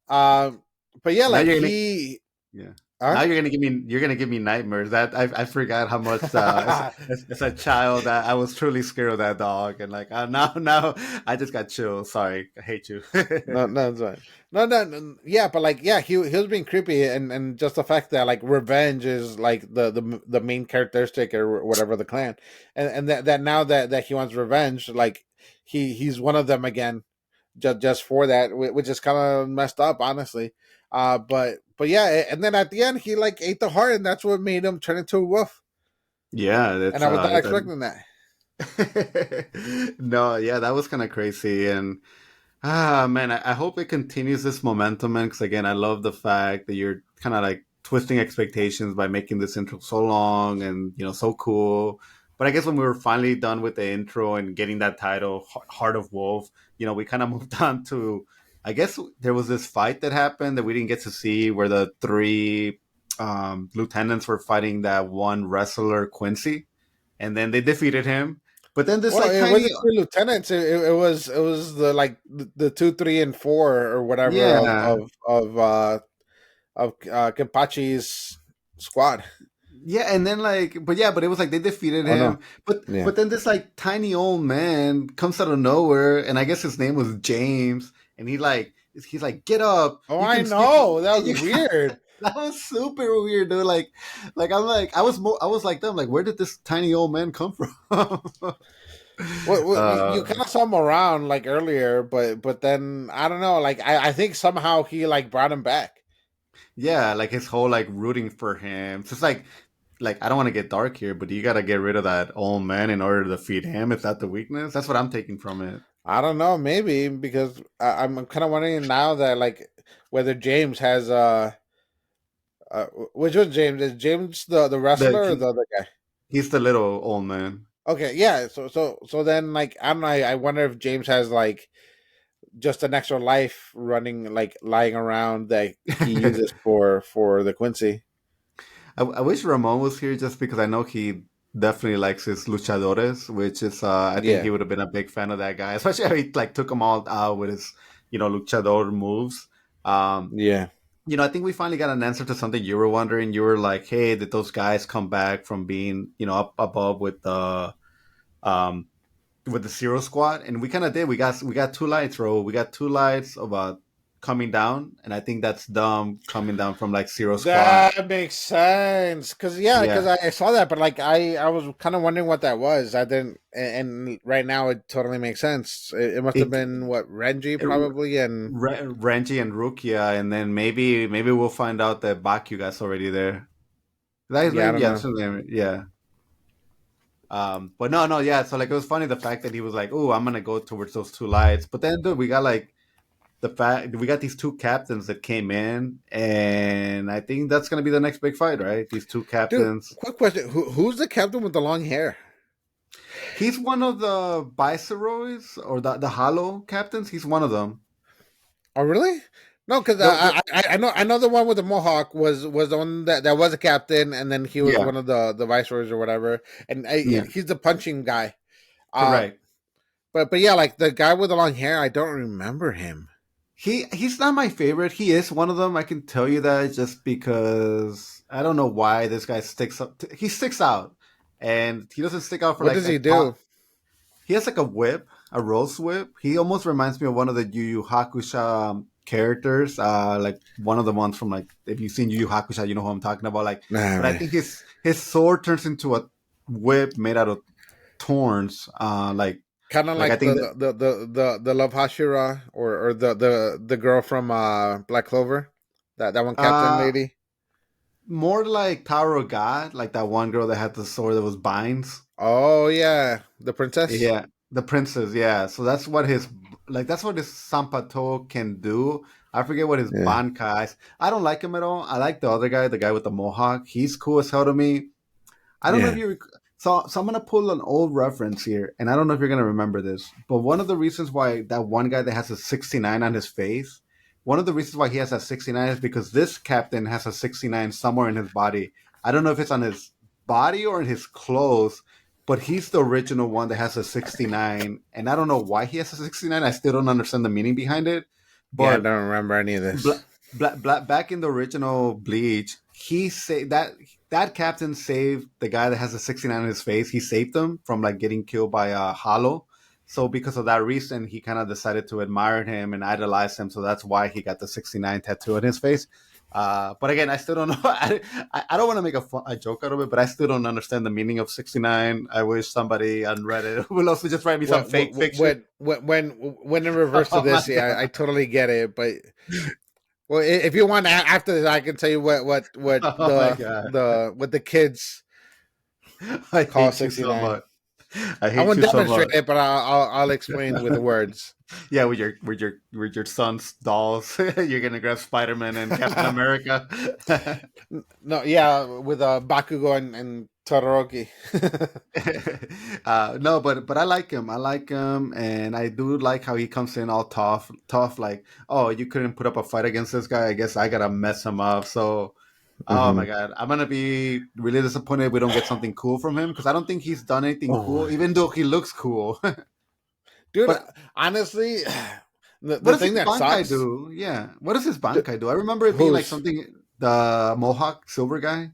um but yeah, now like you're gonna he yeah. huh? Now you're gonna give me nightmares. That I forgot how much as a child I was truly scared of that dog, and like, now I just got chills. Sorry, I hate you. No, no, it's fine. No, no, no, yeah, but like, yeah, he was being creepy, and just the fact that like revenge is like the main characteristic or whatever the clan, and that now that he wants revenge, like, he's one of them again, just for that, which is kind of messed up, honestly. But yeah, and then at the end he like ate the heart, and that's what made him turn into a wolf. Yeah, And that's I was not expecting that. no, yeah, that was kind of crazy. And man, I hope it continues this momentum, man. Because again, I love the fact that you're kind of like twisting expectations by making this intro so long and so cool. But I guess when we were finally done with the intro and getting that title, Heart of Wolf, we kind of moved on to. I guess there was this fight that happened that we didn't get to see, where the three lieutenants were fighting that one wrestler Quincy, and then they defeated him. But then this Well, like it tiny, wasn't three lieutenants. It was the like the 2, 3, and 4 or whatever yeah, of Kenpachi's squad. yeah, and then like, but yeah, but it was like they defeated Oh no, him. But yeah. but then this like tiny old man comes out of nowhere, and I guess his name was James, and he's like, get up, Oh, you I can know that was you weird. that was super weird, dude. Like I'm like I was like them, like where did this tiny old man come from? Well, you uh, kind of saw him around like earlier, but then I don't know. Like I think somehow he like brought him back. yeah, like his whole like rooting for him. So it's like I don't want to get dark here, but you got to get rid of that old man in order to defeat him. Is that the weakness? That's what I'm taking from it. I don't know, maybe because I'm kind of wondering now that like whether James has which was James? Is James the The wrestler or the other guy? he's the little old man. Okay, yeah. So then like I don't know. I wonder if James has like just an extra life running like lying around that he uses for the Quincy. I wish Ramon was here just because I know he definitely likes his luchadores, which is I think Yeah, he would have been a big fan of that guy, especially how he like took them all out with his luchador moves. Um, yeah. I think we finally got an answer to something you were wondering. You were like, hey, did those guys come back from being up above um with the Zero Squad? And we kind of did. We got two lights, bro. We got two lights about coming down, and I think that's them coming down from like Zero Squad. That makes sense. Cause yeah, Yeah. I saw that, but like I was kind of wondering what that was. I didn't, and right now it totally makes sense. It must have It, been what Renji it probably, and Renji and Rukia, and then maybe we'll find out that Baku guy's already there. That is yeah, I name, don't yeah, know. that's his name, yeah. But no, yeah. So like it was funny the fact that he was like, "Oh, I'm gonna go towards those two lights," but then dude, we got like the fact we got these two captains that came in, and I think that's gonna be the next big fight, right? These two Dude, captains. quick question: who's the captain with the long hair? He's one of the viceroys or the Hollow captains. He's one of them. Oh, really? No, because The I know the one with the mohawk was the one that was a captain, and then he was yeah, one of the viceroys or whatever, and yeah, he's the punching guy. Uh, correct. but yeah, like the guy with the long hair, I don't remember him. He's not my favorite. He is one of them. I can tell you that just because I don't know why this guy sticks up. He sticks out, and he doesn't stick out for What like does he do? he has like a whip, a rose whip. He almost reminds me of one of the Yu Yu Hakusho characters, like one of the ones from like if you've seen Yu Yu Hakusho, you know who I'm talking about. Like, Nah, but I man. think his sword turns into a whip made out of thorns. Kind of Like I like think that the Love Hashira or the girl from Black Clover, that one captain uh lady. more like Tower of God, like that one girl that had the sword that was binds. Oh yeah, the princess. Yeah, the princess. Yeah, so that's what his Sampato can do. I forget what his Yeah, Bankai is. I don't like him at all. I like the other guy, the guy with the mohawk. He's cool as hell to me. I don't know if yeah, you. So I'm gonna pull an old reference here, and I don't know if you're gonna remember this, but one of the reasons why that one guy that has a 69 on his face, one of the reasons why he has a 69 is because this captain has a 69 somewhere in his body. I don't know if it's on his body or in his clothes, but he's the original one that has a 69, and I don't know why he has a 69. I still don't understand the meaning behind it, yeah. I but don't remember any of this. back in the original Bleach, he say that captain saved the guy that has a 69 on his face. He saved him from like getting killed by a Hollow. So because of that reason, he kind of decided to admire him and idolize him. So that's why he got the 69 tattoo on his face. But again, I still don't know. I don't want to make a joke out of it, but I still don't understand the meaning of 69. I wish somebody on Reddit will also just write me some fake fiction. When in reverse to Oh my this, yeah, I god! totally get it. But well, if you want after this, I can tell you what Oh my god! what the kids I call hate you so 69. much. I I hate won't you so demonstrate much. it, but I'll explain with the words. Yeah, with your son's dolls, you're gonna grab Spider Man and Captain America. No, yeah, with Bakugo and Todoroki. No, but I like him. I like him, and I do like how he comes in all tough, tough. Like, oh, you couldn't put up a fight against this guy. I guess I gotta mess him up. So, oh my Hmm. god, I'm gonna be really disappointed if we don't get something cool from him because I don't think he's done anything Oh, cool, even though he looks cool. dude, But honestly, what the does his thing that Bankai sucks. do? Yeah, what does his d- Bankai do? I remember it being like Who's something the Mohawk silver guy,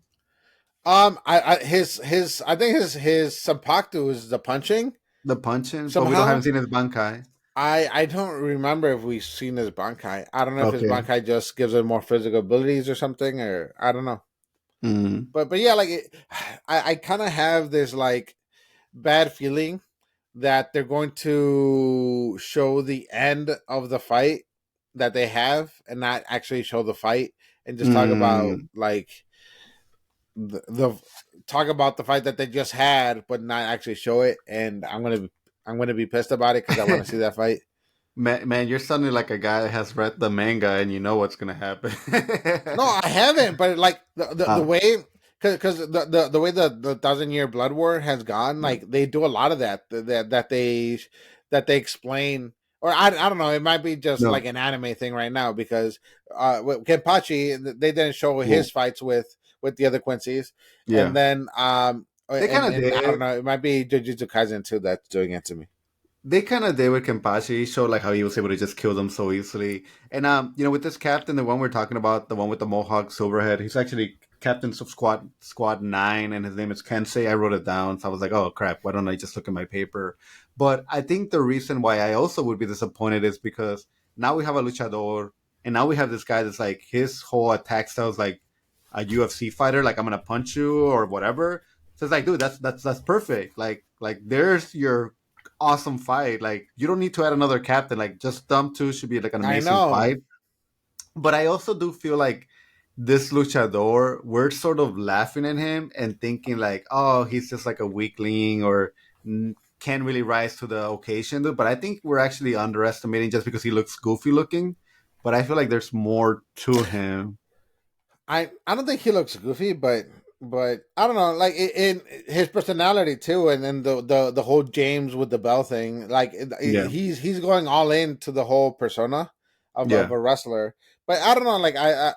I his I think his Sampaktu is the punching the punching, but we don't haven't somehow. seen his Bankai. I don't remember if we've seen his Bankai. I don't know if his Okay. Bankai just gives him more physical abilities or something, or I don't know. Mm. But yeah, like I kind of have this like bad feeling that they're going to show the end of the fight that they have and not actually show the fight and just talk about Mm. like the talk about the fight that they just had but not actually show it, and I'm gonna be pissed about it because I want to see that fight. Man, you're sounding like a guy that has read the manga and you know what's gonna happen. No, I haven't, but like the uh, way, because the way the Thousand Year Blood War has gone, yeah. like they do a lot of that they explain, or I don't know, it might be just No. like an anime thing right now because with Kenpachi they didn't show Well, his fights with the other Quincy's, and yeah. then They kind of and I don't did. know, it might be Jujutsu Kaisen too that's doing it to me. They kind of did with Kenpachi. He showed like how he was able to just kill them so easily. And with this captain, the one we're talking about, the one with the Mohawk Silverhead, he's actually captain of Squad 9, and his name is Kensei. I wrote it down, so I was like, oh crap, why don't I just look at my paper? But I think the reason why I also would be disappointed is because now we have a luchador, and now we have this guy that's like his whole attack style is like a UFC fighter, like I'm gonna punch you or whatever. So it's like, dude, that's perfect. Like there's your awesome fight. Like you don't need to add another captain. Like just them two should be like an I amazing know. fight. But I also do feel like this luchador, we're sort of laughing at him and thinking like, oh, he's just like a weakling or can't really rise to the occasion. But I think we're actually underestimating just because he looks goofy looking. But I feel like there's more to him. I don't think he looks goofy, but I don't know, like in his personality too, and then the whole James with the bell thing, like Yeah, he's going all into the whole persona of yeah. a wrestler. But I don't know, like I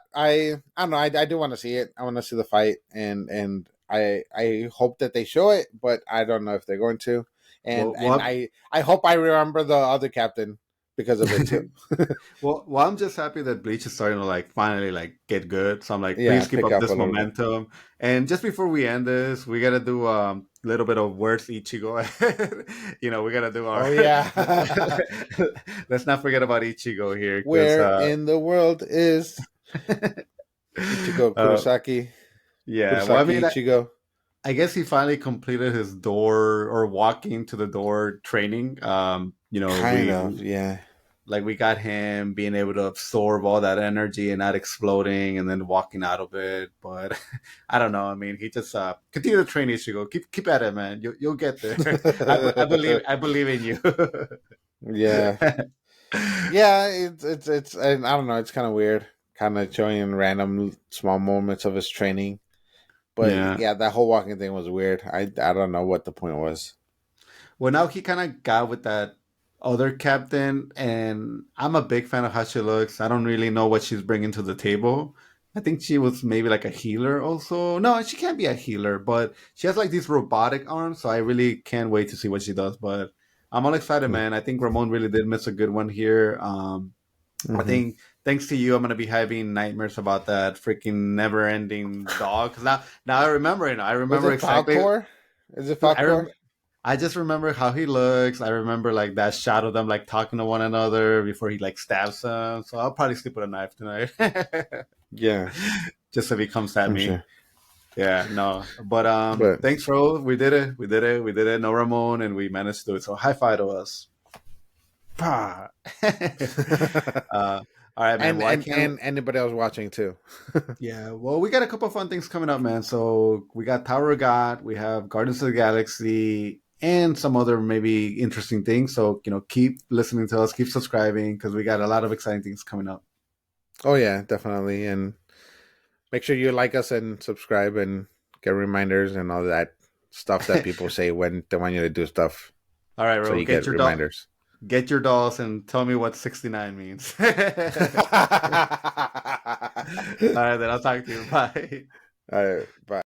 don't know, I do want to see it. I want to see the fight, and I hope that they show it, but I don't know if they're going to. Well, And well, I hope I remember the other captain because of it too. well, I'm just happy that Bleach is starting to like finally like get good. So I'm like, Yeah, please keep pick up up a this little bit. momentum. And just before we end this, we gotta do a little bit of words Ichigo. We gotta do our. Oh yeah. Let's not forget about Ichigo here, because Where in the world is Ichigo uh, Kurosaki? yeah. Well, I Kurosaki mean, Ichigo. I guess he finally completed his door or walking to the door training. Kind of, yeah. We got him being able to absorb all that energy and not exploding and then walking out of it. But I don't know. I mean, he just continue to train Ichigo. Keep at it, man. You'll get there. I believe in you. Yeah. Yeah, it's and I don't know, it's kind of weird. Kind of showing random small moments of his training. But Yeah. yeah, that whole walking thing was weird. I don't know what the point was. Well, now he kind of got with that other captain, and I'm a big fan of how she looks. I don't really know what she's bringing to the table. I think she was maybe like a healer also. No, she can't be a healer, but she has like these robotic arms, so I really can't wait to see what she does. But I'm all excited, man. I think Ramon really did miss a good one here. I Mm-hmm. think thanks to you, I'm gonna be having nightmares about that freaking never-ending dog. Cause now I remember, I Was remember it exactly. Falcor? Is it I rem- Falcor? I just remember how he looks. I remember like that shot of them like talking to one another before he like stabs them. So I'll probably sleep with a knife tonight. Yeah, Just if he comes at I'm me. sure. Yeah, no. But But thanks, bro. We did it. We did it. We did it. No Ramon, and we managed to do it. So high five to us. Pah. All right, man. Well, I can't. and anybody else watching too. Yeah, well, we got a couple of fun things coming up, man. So we got Tower of God, we have Guardians of the Galaxy, and some other maybe interesting things. So keep listening to us, keep subscribing because we got a lot of exciting things coming up. Oh yeah, definitely. And make sure you like us and subscribe and get reminders and all that stuff that people say when they want you to do stuff. All right, So bro, you get reminders. get your dolls, and tell me what 69 means. All right, then I'll talk to you. Bye. All right, bye.